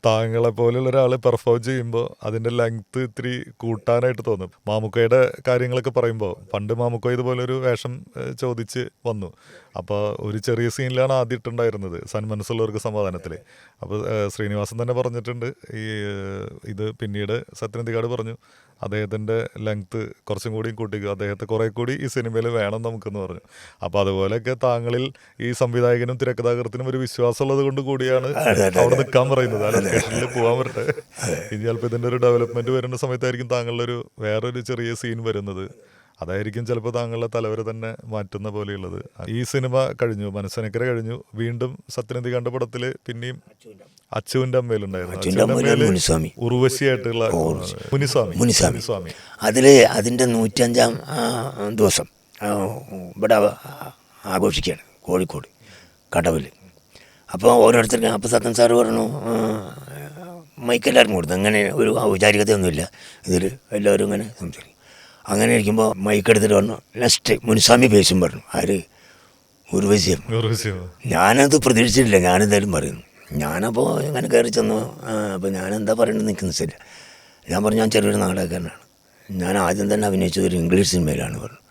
താങ്കളെ പോലെയുള്ള ഒരാൾ പെർഫോം ചെയ്യുമ്പോൾ അതിന്റെ ലെങ്ത് ഇത്തിരി കൂട്ടാനായിട്ട് തോന്നും. മാമുക്കയുടെ കാര്യങ്ങളൊക്കെ പറയുമ്പോൾ പണ്ട് മാമുക്ക ഇതുപോലെ ഒരു വേഷം ചോദിച്ച് വന്നു. അപ്പോൾ ഒരു ചെറിയ സീനിലാണ് ആദ്യം ഇട്ടുണ്ടായിരുന്നത് സന്മനസ്സുള്ളവർക്ക് സമാധാനത്തിൽ. അപ്പോൾ ശ്രീനിവാസൻ തന്നെ പറഞ്ഞിട്ടുണ്ട്, ഇത് പിന്നീട് സത്യനന്ദിക്കാട് പറഞ്ഞു അദ്ദേഹത്തിൻ്റെ ലെങ്ത്ത് കുറച്ചും കൂടിയും കൂട്ടിക്കുക, അദ്ദേഹത്തെ കുറേ കൂടി ഈ സിനിമയിൽ വേണം നമുക്കെന്ന് പറഞ്ഞു. അപ്പോൾ അതുപോലെയൊക്കെ താങ്കളിൽ ഈ സംവിധായകനും തിരക്കഥാകൃത്തിനും ഒരു വിശ്വാസമുള്ളത് കൊണ്ട് കൂടിയാണ് അവിടെ നിൽക്കാൻ പറയുന്നത്, ആ ലൊക്കേഷനിൽ പോകാൻ വരട്ടെ. ഇനി ചിലപ്പോൾ ഇതിൻ്റെ ഒരു ഡെവലപ്മെൻറ്റ് വരുന്ന സമയത്തായിരിക്കും താങ്കളുടെ വേറൊരു ചെറിയ സീൻ വരുന്നത്. അതായിരിക്കും ചിലപ്പോൾ താങ്കളുടെ തലവരെ തന്നെ മാറ്റുന്ന പോലെയുള്ളത്. ഈ സിനിമ കഴിഞ്ഞു, മനസ്സനക്കര കഴിഞ്ഞു, വീണ്ടും സത്യനന്ദിക്കാട് പടത്തിൽ പിന്നെയും അച്ചുവിൻ്റെ അമ്മയിലുണ്ടായിരുന്നു ഉർവശിയായിട്ടുള്ള മുനിസ്വാമി. അതിൽ അതിൻ്റെ 105-ാം ദിവസം ഇവിടെ ആഘോഷിക്കുകയാണ് കോഴിക്കോട് കടവിൽ. അപ്പോൾ ഓരോരുത്തർക്കും അപ്പോൾ സത്യൻ സാറ് പറഞ്ഞു മൈക്കെല്ലാവർക്കും കൊടുത്തു, അങ്ങനെ ഒരു ഔപചാരികതയൊന്നുമില്ല ഇതിൽ, എല്ലാവരും ഇങ്ങനെ സംസാരിക്കും. അങ്ങനെ ഇരിക്കുമ്പോൾ മൈക്കെടുത്തിട്ട് പറഞ്ഞു നെക്സ്റ്റ് മുനിസ്വാമി പേശും പറഞ്ഞു. ആര്? ഉർവശിയും. ഞാനത് പ്രതീക്ഷിച്ചിട്ടില്ല, ഞാനെന്തായാലും പറയുന്നു. ഞാനപ്പോൾ ഇങ്ങനെ കയറി ചെന്നു. അപ്പോൾ ഞാനെന്താ പറയണമെന്ന് എനിക്ക് നിശ്ചയില്ല. ഞാൻ പറഞ്ഞു ഞാൻ ചെറിയൊരു നാടകക്കാരനാണ്, ഞാൻ ആദ്യം തന്നെ അഭിനയിച്ചത് ഒരു ഇംഗ്ലീഷ് സിനിമയിലാണ് പറഞ്ഞു.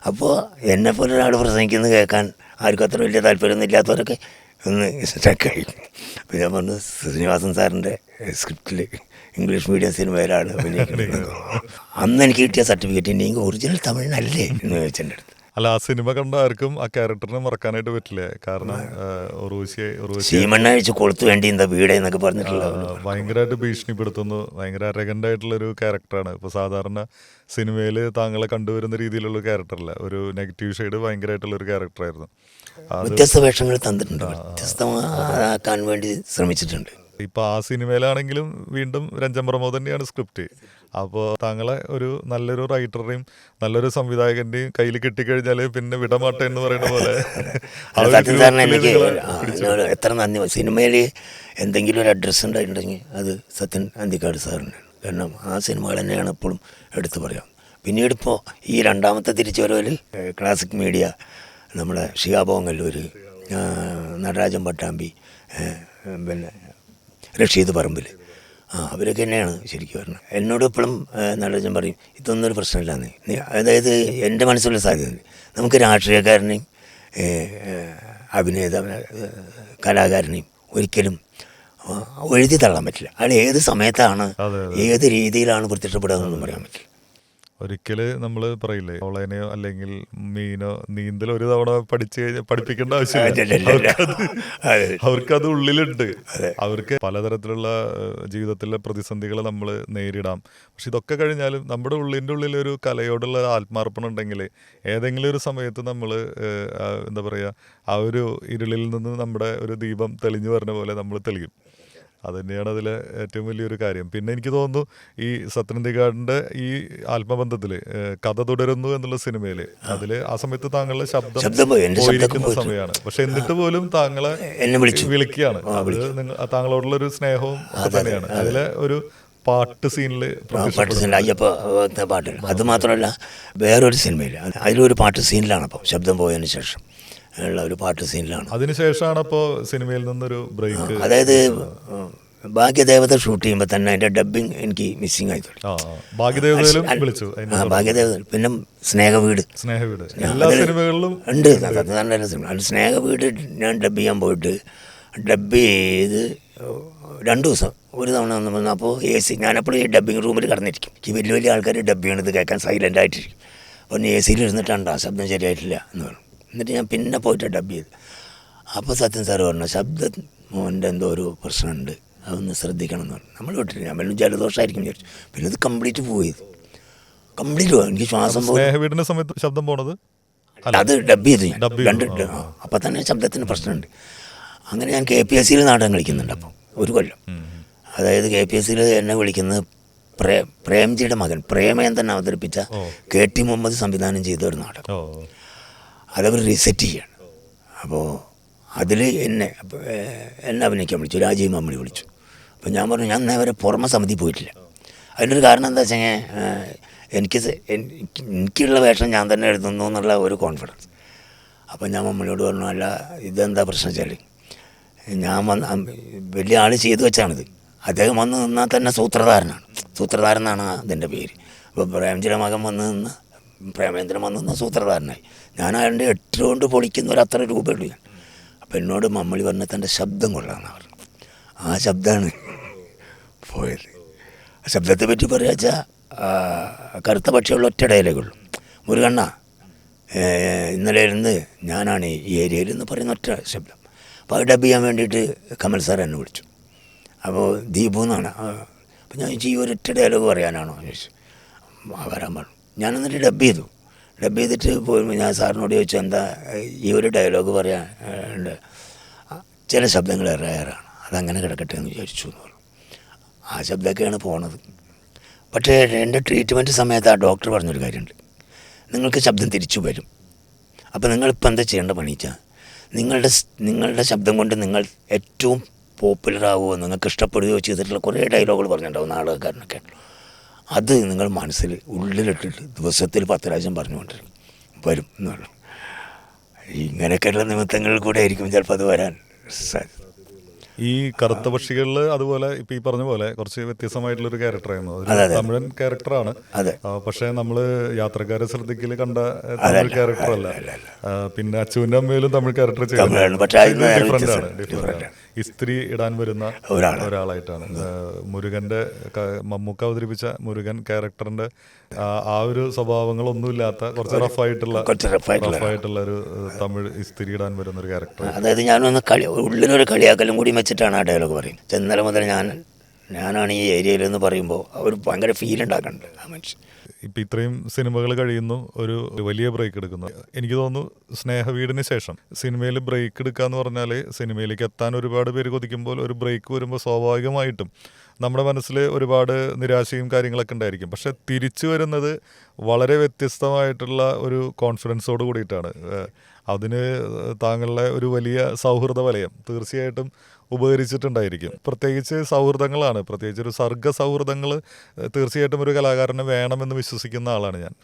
അപ്പോൾ എന്നെപ്പോലെ ഒരാൾ പ്രസംഗിക്കുന്നത് കേൾക്കാൻ ആർക്കും അത്ര വലിയ താല്പര്യമൊന്നും ഇല്ലാത്തവരൊക്കെ ഒന്ന് സ്റ്റക്കായി. അപ്പോൾ ഞാൻ പറഞ്ഞു ശ്രീനിവാസൻ സാറിൻ്റെ സ്ക്രിപ്റ്റിൽ ഇംഗ്ലീഷ് മീഡിയം സിനിമയിലാണ് അഭിനയിക്കുന്നത്. അന്ന് എനിക്ക് കിട്ടിയ സർട്ടിഫിക്കറ്റ് എനിക്ക് ഒറിജിനൽ തമിഴിനല്ലേ എന്ന് ചോദിച്ചെൻ്റെ അടുത്ത്. അല്ല, ആ സിനിമ കണ്ട ആർക്കും ആ ക്യാരക്ടറിനെ മറക്കാനായിട്ട് പറ്റില്ല. കാരണം സീമണ്ണഴിച്ച് കൊളുത്തു വേണ്ടി എന്താ വീട് എന്നൊക്കെ പറഞ്ഞിട്ടുള്ള ഭയങ്കരമായിട്ട് ഭീഷണിപ്പെടുത്തുന്നു. ഭയങ്കര അരഗൻ്റായിട്ടുള്ളൊരു ക്യാരക്ടറാണ്. ഇപ്പോൾ സാധാരണ സിനിമയിൽ താങ്കളെ കണ്ടുവരുന്ന രീതിയിലുള്ള ക്യാരക്ടറല്ല, ഒരു നെഗറ്റീവ് ഷെയ്ഡ് ഭയങ്കരമായിട്ടുള്ളൊരു ക്യാരക്ടറായിരുന്നു. വ്യത്യസ്ത വേഷങ്ങൾ തന്നിട്ടുണ്ട്, വ്യത്യസ്തമാക്കാൻ വേണ്ടി ശ്രമിച്ചിട്ടുണ്ട്. ഇപ്പോൾ ആ സിനിമയിലാണെങ്കിലും വീണ്ടും രഞ്ജൻ പ്രമോദ് തന്നെയാണ് സ്ക്രിപ്റ്റ്. അപ്പോൾ താങ്കളെ ഒരു നല്ലൊരു റൈറ്ററുടെയും നല്ലൊരു സംവിധായകൻ്റെയും കയ്യിൽ കിട്ടിക്കഴിഞ്ഞാൽ പിന്നെ വിടമാട്ടെ എന്ന് പറയുന്ന പോലെ ആ ഒരു സത്യം സാറിന് ഗ്രൂപ്പിൽ എനിക്ക് നിങ്ങളെ എന്നോട് എത്ര നന്ദി. സിനിമയിൽ എന്തെങ്കിലും ഒരു അഡ്രസ്സ് ഉണ്ടായിട്ടുണ്ടെങ്കിൽ അത് സത്യൻ അന്തിക്കാട് സാറിനാണ്. കാരണം ആ സിനിമകൾ തന്നെയാണ് എപ്പോഴും എടുത്തു പറയാം. പിന്നീട് ഇപ്പോൾ ഈ രണ്ടാമത്തെ തിരിച്ചുവരവിൽ ക്ലാസിക് മീഡിയ, നമ്മുടെ ഷിയാബ് ഓങ്ങല്ലൂർ, നടരാജൻ പട്ടാമ്പി, പിന്നെ റഷീദ് പറമ്പിൽ, അവരൊക്കെ തന്നെയാണ് ശരിക്കും പറഞ്ഞത്. എന്നോട് എപ്പോഴും നടരാജൻ പറയും ഇതൊന്നും ഒരു പ്രശ്നമില്ലാന്ന്. അതായത് എൻ്റെ മനസ്സിലുള്ള സാധ്യത നമുക്ക് രാഷ്ട്രീയക്കാരനെയും കലാകാരനെയും ഒരിക്കലും എഴുതി തള്ളാൻ പറ്റില്ല. അയാൾ ഏത് സമയത്താണ് ഏത് രീതിയിലാണ് പ്രത്യക്ഷപ്പെടുക എന്നൊന്നും പറയാൻ പറ്റില്ല. ഒരിക്കൽ നമ്മൾ പറയില്ലേ ഓളേനെയോ അല്ലെങ്കിൽ മീനോ നീന്തൽ ഒരു തവണ പഠിപ്പിക്കേണ്ട ആവശ്യമില്ല. അവർക്കത് ഉള്ളിലുണ്ട്. അവർക്ക് പലതരത്തിലുള്ള ജീവിതത്തിലെ പ്രതിസന്ധികൾ നമ്മൾ നേരിടാം. പക്ഷെ ഇതൊക്കെ കഴിഞ്ഞാലും നമ്മുടെ ഉള്ളിൻ്റെ ഉള്ളിലൊരു കലയോടുള്ള ആത്മാർപ്പണം ഉണ്ടെങ്കിൽ ഏതെങ്കിലും ഒരു സമയത്ത് നമ്മൾ എന്താ പറയുക, ആ ഒരു ഇരുളിൽ നിന്ന് നമ്മുടെ ഒരു ദീപം തെളിഞ്ഞു വരുന്ന പോലെ നമ്മൾ തെളിയും. അത് തന്നെയാണ് അതിലെ ഏറ്റവും വലിയൊരു കാര്യം. പിന്നെ എനിക്ക് തോന്നുന്നു ഈ സത്യനന്ദിക്കാടിൻ്റെ ഈ ആത്മബന്ധത്തിൽ കഥ തുടരുന്നു എന്നുള്ള സിനിമയിൽ അതിൽ ആ സമയത്ത് താങ്കളുടെ ശബ്ദം പോയിരിക്കുന്ന സമയമാണ്. പക്ഷെ എന്നിട്ട് പോലും താങ്കളെ വിളിക്കുകയാണ്. അത് താങ്കളോടുള്ള ഒരു സ്നേഹവും തന്നെയാണ്. അതിലെ ഒരു പാട്ട് സീനിൽ അയ്യപ്പ പാട്ട്. അത് മാത്രമല്ല വേറൊരു സിനിമയിൽ അതിലൊരു പാട്ട് സീനിലാണ്. അപ്പോൾ ശബ്ദം പോയതിന് ശേഷം ഉള്ള ഒരു പാട്ട് സീനിലാണ്. അതിനുശേഷമാണ് അപ്പോൾ സിനിമയിൽ നിന്നൊരു ബ്രേക്ക്. അതായത് ഭാഗ്യദേവത ഷൂട്ട് ചെയ്യുമ്പോൾ തന്നെ അതിൻ്റെ ഡബ്ബിങ് എനിക്ക് മിസ്സിങ് ആയി തുടങ്ങി. ഭാഗ്യദേവത, പിന്നെ സ്നേഹവീട് എല്ലാ സിനിമകളിലും ഉണ്ട്. നല്ല സിനിമ. അത് സ്നേഹവീട് ഞാൻ ഡബ് ചെയ്യാൻ പോയിട്ട് ഡബ് ചെയ്ത് 2 ദിവസം ഒരു തവണ വന്നു. അപ്പോൾ AC ഞാനപ്പോഴും ഈ ഡബ്ബിങ് റൂമിൽ കിടന്നിരിക്കും. ഈ വലിയ വലിയ ആൾക്കാർ ഡബ് ചെയ്യണത് കേൾക്കാൻ സൈലൻ്റ് ആയിട്ടിരിക്കും. അപ്പോൾ AC ഇരുന്നിട്ടാണ്ടാ ശബ്ദം ശരിയായിട്ടില്ല എന്ന് പറഞ്ഞു. എന്നിട്ട് ഞാൻ പിന്നെ പോയിട്ട് ഡബ് ചെയ്തു. അപ്പോൾ സത്യൻ സാറ് പറഞ്ഞു ശബ്ദം മോൻ്റെ എന്തോ ഒരു പ്രശ്നമുണ്ട്, അതൊന്ന് ശ്രദ്ധിക്കണം എന്ന് പറഞ്ഞു. നമ്മൾ വിട്ടിട്ട് ഞാൻ വല്ല ജലദോഷമായിരിക്കും വിചാരിച്ചു. പിന്നെ ഇത് കംപ്ലീറ്റ് പോയി. കംപ്ലീറ്റ് പോയി. എനിക്ക് ശ്വാസം പോയി. സമയത്ത് ശബ്ദം പോണത് അത് ഡബ് ചെയ്തു ഞാൻ 2. അപ്പം തന്നെ ശബ്ദത്തിന് പ്രശ്നമുണ്ട്. അങ്ങനെ ഞാൻ KPSCയിൽ നാടകം കളിക്കുന്നുണ്ട്. അപ്പം ഒരു കൊല്ലം. അതായത് KPSCയിൽ എന്നെ വിളിക്കുന്നത് പ്രേംജിയുടെ മകൻ പ്രേമേന്ദ്രൻ അവതരിപ്പിച്ച KT മുഹമ്മദ് സംവിധാനം ചെയ്ത ഒരു നാടകം. അതവർ റീസെറ്റ് ചെയ്യാണ്. അപ്പോൾ അതിൽ എന്നെ അഭിനയിക്കാൻ വിളിച്ചു. രാജീവ് മമ്മളി വിളിച്ചു. അപ്പോൾ ഞാൻ പറഞ്ഞു ഞാൻ നേരെ പുറമെ സമിതി പോയിട്ടില്ല. അതിനൊരു കാരണം എന്താ വെച്ചാൽ എനിക്കുള്ള വേഷം ഞാൻ തന്നെ എഴുതുന്നു എന്നുള്ള ഒരു കോൺഫിഡൻസ്. അപ്പോൾ ഞാൻ മമ്മളിയോട് പറഞ്ഞു അല്ല ഇതെന്താ പ്രശ്നം വെച്ചാൽ ഞാൻ വലിയ ആൾ ചെയ്തു വെച്ചാണിത്. അദ്ദേഹം വന്ന് നിന്നാൽ തന്നെ സൂത്രധാരനാണ്. സൂത്രധാരൻ എന്നാണ് അതിൻ്റെ പേര്. അപ്പോൾ പ്രേംജിയുടെ മകൻ വന്ന് നിന്ന് പ്രേമേന്ദ്രൻ വന്ന് നിന്ന് സൂത്രധാരനായി. ഞാൻ അയാളുടെ 8 കൊണ്ട് പൊളിക്കുന്ന അത്ര രൂപയുള്ളൂ ഞാൻ. അപ്പം എന്നോട് മമ്മളി പറഞ്ഞ തൻ്റെ ശബ്ദം കൊള്ളാമെന്നാണ് പറഞ്ഞു. ആ ശബ്ദമാണ് പോയത്. ആ ശബ്ദത്തെ പറ്റി പറയുക വെച്ചാൽ കറുത്ത പക്ഷിയുള്ള ഒറ്റ ഡയലോഗുള്ളൂ. മുരുകണ്ണ ഇന്നലെ ഇരുന്ന് ഞാനാണ് ഈ ഏരിയയിൽ എന്ന് പറയുന്ന ഒറ്റ ശബ്ദം. അപ്പോൾ അത് ഡബ് ചെയ്യാൻ വേണ്ടിയിട്ട് കമൽ സാർ എന്നെ വിളിച്ചു. അപ്പോൾ ദീപു എന്നാണ്. അപ്പോൾ ഞാൻ ഈ ഒരൊറ്റ ഡയലോഗ് പറയാനാണോ ചോദിച്ചു. വരാൻ പറഞ്ഞു. ഞാൻ എന്നിട്ട് ഡബ് ചെയ്തു. ഡബ് ചെയ്തിട്ട് പോയി ഞാൻ സാറിനോട് ചോദിച്ചു എന്താ ഈ ഒരു ഡയലോഗ് പറയാനുണ്ട്, ചില ശബ്ദങ്ങൾ റയറാണ്, അതങ്ങനെ കിടക്കട്ടെ എന്ന് വിചാരിച്ചു എന്ന് പറഞ്ഞു. ആ ശബ്ദമൊക്കെയാണ് പോണത്. പക്ഷേ എൻ്റെ ട്രീറ്റ്മെൻറ്റ് സമയത്ത് ആ ഡോക്ടർ പറഞ്ഞൊരു കാര്യമുണ്ട്, നിങ്ങൾക്ക് ശബ്ദം തിരിച്ചു വരും. അപ്പോൾ നിങ്ങളിപ്പോൾ എന്താ ചെയ്യേണ്ട പണിച്ചാൽ നിങ്ങളുടെ ശബ്ദം കൊണ്ട് നിങ്ങൾ ഏറ്റവും പോപ്പുലർ ആവുമോ, നിങ്ങൾക്ക് ഇഷ്ടപ്പെടുകയോ ചെയ്തിട്ടുള്ള കുറേ ഡയലോഗുകൾ പറഞ്ഞിട്ടുണ്ടാവും നാടകക്കാരനൊക്കെ. അത് നിങ്ങൾ മനസ്സിൽ ഉള്ളിലിട്ടിട്ട് ദിവസത്തിൽ 10 പ്രാവശ്യം പറഞ്ഞുകൊണ്ടിരിക്കും വരും എന്ന് പറഞ്ഞു. ഇങ്ങനെയൊക്കെയുള്ള നിമിത്തങ്ങളിൽ കൂടെ ആയിരിക്കും ചിലപ്പോൾ അത് വരാൻ സാധ്യത. ഈ കറുത്ത പക്ഷികളിൽ അതുപോലെ ഇപ്പം ഈ പറഞ്ഞ പോലെ കുറച്ച് വ്യത്യസ്തമായിട്ടുള്ളൊരു ക്യാരക്ടറായിരുന്നു. തമിഴൻ ക്യാരക്ടറാണ്. പക്ഷേ നമ്മൾ യാത്രക്കാരെ ശ്രദ്ധിക്കൽ കണ്ട തമിഴ് ക്യാരക്ടറല്ല. പിന്നെ അച്ചുവിൻ്റെ അമ്മയിലും തമിഴ് ക്യാരക്ടർ ചെയ്യുന്നത് ഡിഫറെൻ്റ് ആണ്. ഇസ്ത്രി ഇടാൻ വരുന്ന ഒരാളായിട്ടാണ്. മുരുകൻ്റെ മമ്മൂക്ക അവതരിപ്പിച്ച മുരുകൻ ക്യാരക്ടറിൻ്റെ ആ ഒരു സ്വഭാവങ്ങളൊന്നുമില്ലാത്ത കുറച്ച് റഫായിട്ടുള്ള ഒരു തമിഴ് ഇസ്ത്രി ഇടാൻ വരുന്ന ഒരു ക്യാരക്ടർ. അതായത് ഞാനൊന്ന് ഉള്ളിലൊരു കളിയാക്കലും കൂടി വെച്ചിട്ടാണ് ആ ഡയലോഗ് പറയുന്നത്. ഇന്നലെ മുതൽ ഞാൻ ഞാനാണ് ഈ ഏരിയയിലെന്ന് പറയുമ്പോൾ അവർ ഭയങ്കര ഫീൽ ഉണ്ടാക്കുന്നുണ്ട് ആ മനുഷ്യൻ. ഇപ്പം ഇത്രയും സിനിമകൾ കഴിയുന്നു, ഒരു വലിയ ബ്രേക്ക് എടുക്കുന്നു. എനിക്ക് തോന്നുന്നു സ്നേഹവീടിന് ശേഷം സിനിമയിൽ ബ്രേക്ക് എടുക്കുക എന്ന് പറഞ്ഞാൽ സിനിമയിലേക്ക് എത്താൻ ഒരുപാട് പേര് കൊതിക്കുമ്പോൾ ഒരു ബ്രേക്ക് വരുമ്പോൾ സ്വാഭാവികമായിട്ടും നമ്മുടെ മനസ്സിൽ ഒരുപാട് നിരാശയും കാര്യങ്ങളൊക്കെ ഉണ്ടായിരിക്കും. പക്ഷെ തിരിച്ചു വരുന്നത് വളരെ വ്യത്യസ്തമായിട്ടുള്ള ഒരു കോൺഫിഡൻസോട് കൂടിയിട്ടാണ്. അതിന് താങ്കളുടെ ഒരു വലിയ സൗഹൃദ വലയം തീർച്ചയായിട്ടും ഉപകരിച്ചിട്ടുണ്ടായിരിക്കും. പ്രത്യേകിച്ച് സൗഹൃദങ്ങളാണ്, പ്രത്യേകിച്ച് ഒരു സർഗ്ഗ സൗഹൃദങ്ങൾ തീർച്ചയായിട്ടും ഒരു കലാകാരന് വേണമെന്ന് വിശ്വസിക്കുന്ന ആളാണ് ഞാൻ.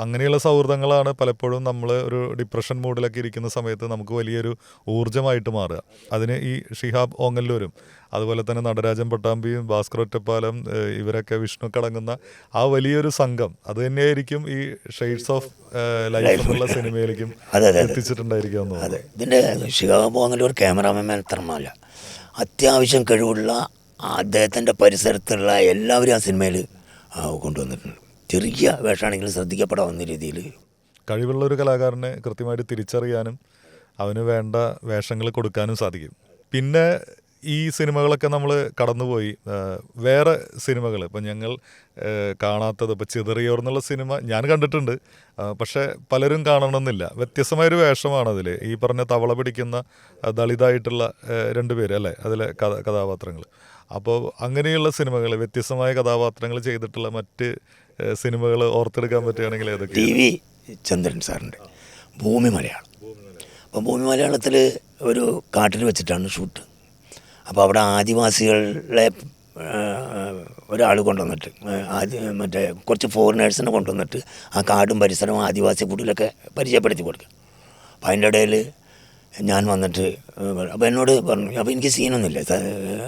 അങ്ങനെയുള്ള സൗഹൃദങ്ങളാണ് പലപ്പോഴും നമ്മൾ ഒരു ഡിപ്രഷൻ മൂഡിലൊക്കെ ഇരിക്കുന്ന സമയത്ത് നമുക്ക് വലിയൊരു ഊർജ്ജമായിട്ട് മാറുക. അതിന് ഈ ഷിഹാബ് ഓങ്ങല്ലൂരും അതുപോലെ തന്നെ നടരാജൻ പട്ടാമ്പിയും ഭാസ്കർ ഒറ്റപ്പാലം ഇവരൊക്കെ വിഷ്ണു കടങ്ങുന്ന ആ വലിയൊരു സംഘം അത് തന്നെയായിരിക്കും ഈ ഷെയ്ഡ്സ് ഓഫ് ലൈഫ് എന്നുള്ള സിനിമയിലേക്കും എത്തിച്ചിട്ടുണ്ടായിരിക്കും. അതെ, ഇതിൻ്റെ ഷിഹാബ് ഓങ്ങല്ലൂർ ക്യാമറാമാൻ മാത്രമല്ല, അത്യാവശ്യം കഴിവുള്ള അദ്ദേഹത്തിൻ്റെ പരിസരത്തുള്ള എല്ലാവരും ആ സിനിമയിൽ കൊണ്ടുവന്നിട്ടുണ്ട്. ചെറിയ വേഷമാണെങ്കിലും ശ്രദ്ധിക്കപ്പെടാവുന്ന രീതിയിൽ കഴിവുള്ള ഒരു കലാകാരനെ കൃത്യമായിട്ട് തിരിച്ചറിയാനും അവന് വേണ്ട വേഷങ്ങൾ കൊടുക്കാനും സാധിക്കും. പിന്നെ ഈ സിനിമകളൊക്കെ നമ്മൾ കടന്നുപോയി വേറെ സിനിമകൾ ഇപ്പം ഞങ്ങൾ കാണാത്തത്, ഇപ്പോൾ ചിതറിയോർ എന്നുള്ള സിനിമ ഞാൻ കണ്ടിട്ടുണ്ട്, പക്ഷേ പലരും കാണണമെന്നില്ല. വ്യത്യസ്തമായൊരു വേഷമാണ് അതിൽ. ഈ പറഞ്ഞ തവള പിടിക്കുന്ന ദളിതായിട്ടുള്ള രണ്ടുപേര് അല്ലേ അതിലെ കഥാപാത്രങ്ങൾ. അപ്പോൾ അങ്ങനെയുള്ള സിനിമകൾ, വ്യത്യസ്തമായ കഥാപാത്രങ്ങൾ ചെയ്തിട്ടുള്ള മറ്റ് സിനിമകൾ ഓർത്തെടുക്കാൻ പറ്റുകയാണെങ്കിൽ ഏതൊക്കെ? ടി വി ചന്ദ്രൻ സാറിൻ്റെ ഭൂമി മലയാളം. അപ്പോൾ ഭൂമി മലയാളത്തിൽ ഒരു കാട്ടിൽ വെച്ചിട്ടാണ് ഷൂട്ട്. അപ്പോൾ അവിടെ ആദിവാസികളെ ഒരാൾ കൊണ്ടുവന്നിട്ട് മറ്റേ കുറച്ച് ഫോറിനേഴ്സിനെ കൊണ്ടുവന്നിട്ട് ആ കാടും പരിസരവും ആദിവാസി കുടിലൊക്കെ പരിചയപ്പെടുത്തി കൊടുക്കുക. അപ്പോൾ അതിൻ്റെ ഇടയിൽ ഞാൻ വന്നിട്ട് അപ്പോൾ എന്നോട് പറഞ്ഞു, അപ്പോൾ എനിക്ക് സീനൊന്നുമില്ല,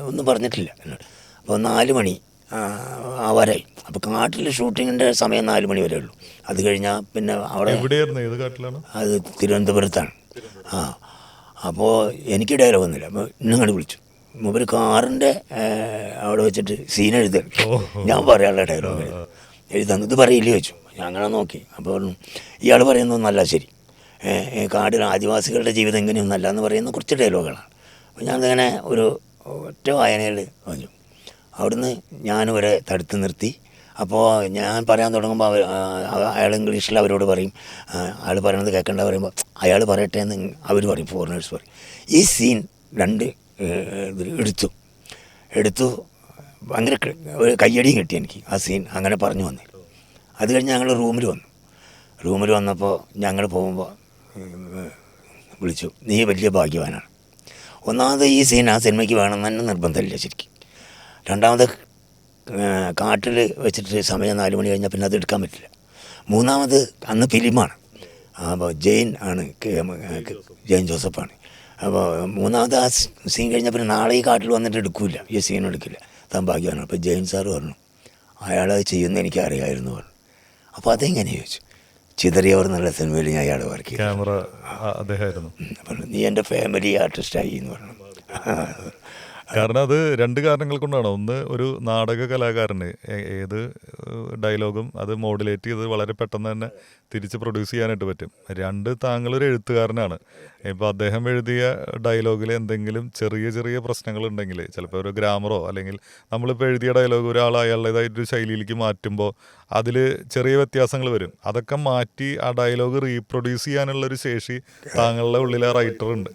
ഒന്നും പറഞ്ഞിട്ടില്ല എന്നോട്. അപ്പോൾ 4 മണി ആവാരായി. അപ്പോൾ കാട്ടിൽ ഷൂട്ടിങ്ങിൻ്റെ സമയം 4 മണി വരെ ഉള്ളൂ. അത് കഴിഞ്ഞാൽ പിന്നെ അവിടെ അത് തിരുവനന്തപുരത്താണ്. അപ്പോൾ എനിക്ക് ഡയലോഗ് ഒന്നുമില്ല. അപ്പോൾ ഇന്നങ്ങോട്ട് വിളിച്ചു, മൂപ്പര് കാറിൻ്റെ അവിടെ വെച്ചിട്ട് സീൻ എഴുതി. ഞാൻ പറയാനുള്ള ഡയലോഗ് എഴുതാന്ന്, ഇത് പറയില്ലേ ചോദിച്ചു. ഞാൻ അങ്ങനെ നോക്കി. അപ്പോൾ പറഞ്ഞു, ഇയാൾ പറയുന്നതൊന്നല്ല ശരി, കാടിൽ ആദിവാസികളുടെ ജീവിതം ഇങ്ങനെയൊന്നല്ല എന്ന് പറയുന്ന കുറച്ച് ഡയലോഗുകളാണ്. അപ്പോൾ ഞാനങ്ങനെ ഒരു ഒറ്റ വായനയിൽ പറഞ്ഞു. അവിടുന്ന് ഞാനിവരെ തടുത്ത് നിർത്തി. അപ്പോൾ ഞാൻ പറയാൻ തുടങ്ങുമ്പോൾ അയാൾ ഇംഗ്ലീഷിൽ അവരോട് പറയും, അയാൾ പറയണത് കേൾക്കേണ്ട പറയുമ്പോൾ അയാൾ പറയട്ടെ എന്ന് അവർ പറയും, ഫോറിനേഴ്സ് പറയും. ഈ സീൻ 2 എടുത്തു ഭയങ്കര ഒരു കയ്യടിയും കിട്ടി എനിക്ക് ആ സീൻ അങ്ങനെ പറഞ്ഞു വന്നു. അത് കഴിഞ്ഞ് ഞങ്ങൾ റൂമിൽ വന്നപ്പോൾ ഞങ്ങൾ പോകുമ്പോൾ വിളിച്ചു, നീ വലിയ ഭാഗ്യവാനാണ്. ഒന്നാമത് ഈ സീൻ ആ സിനിമയ്ക്ക് വേണമെന്ന് തന്നെ നിർബന്ധമില്ല ശരിക്കും. രണ്ടാമത് കാട്ടിൽ വെച്ചിട്ട് സമയം 4 മണി കഴിഞ്ഞാൽ പിന്നെ അത് എടുക്കാൻ പറ്റില്ല. മൂന്നാമത് അന്ന് ഫിലിമാണ്. അപ്പോൾ ജെയിൻ ജോസഫാണ്. അപ്പോൾ മൂന്നാമത് ആ സീൻ കഴിഞ്ഞാൽ പിന്നെ നാളെ ഈ കാട്ടിൽ വന്നിട്ട് എടുക്കില്ല, ഈ സീൻ എടുക്കില്ല, താൻ ഭാഗ്യവാനാണ്. അപ്പോൾ ജെയിൻ സാറ് പറഞ്ഞു, അയാളത് ചെയ്യുന്നത് എനിക്ക് അറിയാമായിരുന്നു പറഞ്ഞു. അപ്പോൾ അതെങ്ങനെ ചോദിച്ചു, ചിതറിയവർ എന്നുള്ള സിനിമയിൽ ഞാൻ അയാൾ വർക്ക് ചെയ്തു. ക്യാമറ അദ്ദേഹമായിരുന്നു. പറഞ്ഞു, നീ എൻ്റെ ഫാമിലി ആർട്ടിസ്റ്റായി എന്ന് പറഞ്ഞു. കാരണം അത് 2 കാരണങ്ങൾ കൊണ്ടാണ്. ഒന്ന്, ഒരു നാടക കലാകാരന് ഏത് ഡയലോഗും അത് മോഡുലേറ്റ് ചെയ്ത് വളരെ പെട്ടെന്ന് തന്നെ തിരിച്ച് പ്രൊഡ്യൂസ് ചെയ്യാനായിട്ട് പറ്റും. 2, താങ്കളൊരു എഴുത്തുകാരനാണ്. ഇപ്പോൾ അദ്ദേഹം എഴുതിയ ഡയലോഗിൽ എന്തെങ്കിലും ചെറിയ പ്രശ്നങ്ങളുണ്ടെങ്കിൽ, ചിലപ്പോൾ ഒരു ഗ്രാമറോ അല്ലെങ്കിൽ നമ്മളിപ്പോൾ എഴുതിയ ഡയലോഗ് ഒരാൾ അയാളുടേതായിട്ടൊരു ശൈലിയിലേക്ക് മാറ്റുമ്പോൾ അതിൽ ചെറിയ വ്യത്യാസങ്ങൾ വരും. അതൊക്കെ മാറ്റി ആ ഡയലോഗ് റീപ്രൊഡ്യൂസ് ചെയ്യാനുള്ളൊരു ശേഷി താങ്കളുടെ ഉള്ളിൽ ആ റൈറ്റർക്കുണ്ട്.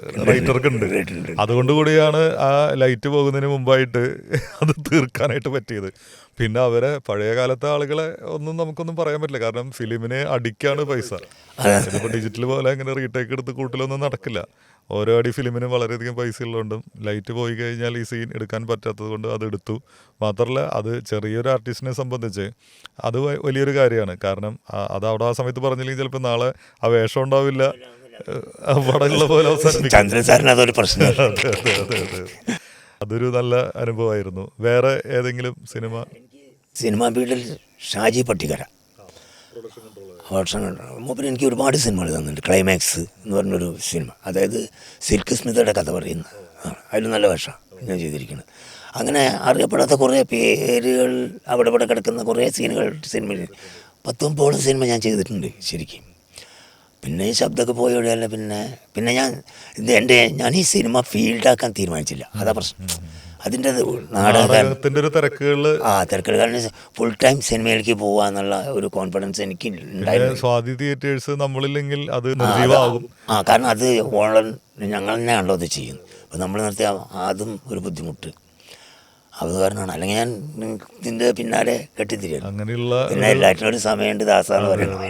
അതുകൊണ്ട് കൂടിയാണ് ആ ലൈറ്റ് പോകുന്നതിന് മുമ്പായിട്ട് അത് തീർക്കാനായിട്ട് പറ്റിയത്. പിന്നെ അവരെ പഴയ കാലത്തെ ആളുകളെ നമുക്കൊന്നും പറയാൻ പറ്റില്ല. കാരണം ഫിലിമിന് അടിക്കാണ് പൈസ. ഇതിപ്പോൾ ഡിജിറ്റൽ പോലെ ഇങ്ങനെ റീടേക്ക് എടുത്ത് കൂട്ടലൊന്നും നടക്കില്ല. ഓരോ അടി ഫിലിമിന് വളരെയധികം പൈസ ഉള്ളതുകൊണ്ടും ലൈറ്റ് പോയി കഴിഞ്ഞാൽ ഈ സീൻ എടുക്കാൻ പറ്റാത്തത് കൊണ്ട് അത് എടുത്തു. മാത്രമല്ല അത് ചെറിയൊരു ആർട്ടിസ്റ്റിനെ സംബന്ധിച്ച് അത് വലിയൊരു കാര്യമാണ്. കാരണം അത് അവിടെ ആ സമയത്ത് പറഞ്ഞില്ലെങ്കിൽ ചിലപ്പോൾ നാളെ ആ വേഷം ഉണ്ടാവില്ല, പടമുള്ള പോലെ അവസാനിപ്പിക്കും. അതൊരു പ്രശ്നം. അതൊരു നല്ല അനുഭവമായിരുന്നു. വേറെ ഏതെങ്കിലും സിനിമ ഫീൽഡിൽ ഷാജി പട്ടിക്കര മൂപ്പര് എനിക്ക് ഒരുപാട് സിനിമകൾ തന്നിട്ടുണ്ട്. ക്ലൈമാക്സ് എന്ന് പറഞ്ഞൊരു സിനിമ, അതായത് സിൽക്ക് സ്മിതയുടെ കഥ പറയുന്ന, അതിൽ നല്ല വേഷമാണ് ഞാൻ ചെയ്തിരിക്കുന്നത്. അങ്ങനെ അറിയപ്പെടാത്ത കുറേ പേരുകൾ അവിടെ കിടക്കുന്ന കുറേ സീനുകൾ സിനിമയിൽ 19 സിനിമ ഞാൻ ചെയ്തിട്ടുണ്ട് ശരിക്കും. പിന്നെ ഈ ശബ്ദമൊക്കെ പോയോടെയല്ല. പിന്നെ ഞാൻ ഈ സിനിമ ഫീൽഡാക്കാൻ തീരുമാനിച്ചില്ല, അതാ പ്രശ്നം. അതിൻ്റെ നാടകം നാടകത്തിന്റെ ഒരു തിരക്കുകളിൽ ആ തിരക്കുകൾ കാരണം ഫുൾ ടൈം സിനിമയിലേക്ക് പോകാന്നുള്ള ഒരു കോൺഫിഡൻസ് എനിക്ക് ഉണ്ടായിരുന്നു. സ്വാതി തിയേറ്റേഴ്സ് നമ്മളില്ലെങ്കിൽ അത് നിർജീവമാകും. കാരണം അത് ഓൺലൈൻ ഞങ്ങൾ തന്നെയാണല്ലോ അത് ചെയ്യുന്നത്. അപ്പോൾ നമ്മൾ നിർത്തിയ അതും ഒരു ബുദ്ധിമുട്ട് അത് കാരണമാണ്. അല്ലെങ്കിൽ ഞാൻ ഇതിൻ്റെ പിന്നാലെ കെട്ടിത്തിരിയാണ്. അങ്ങനെയുള്ള പിന്നെ എല്ലാറ്റിനും ഒരു സമയമുണ്ട് ദാസാന്ന് പറയുന്നത്.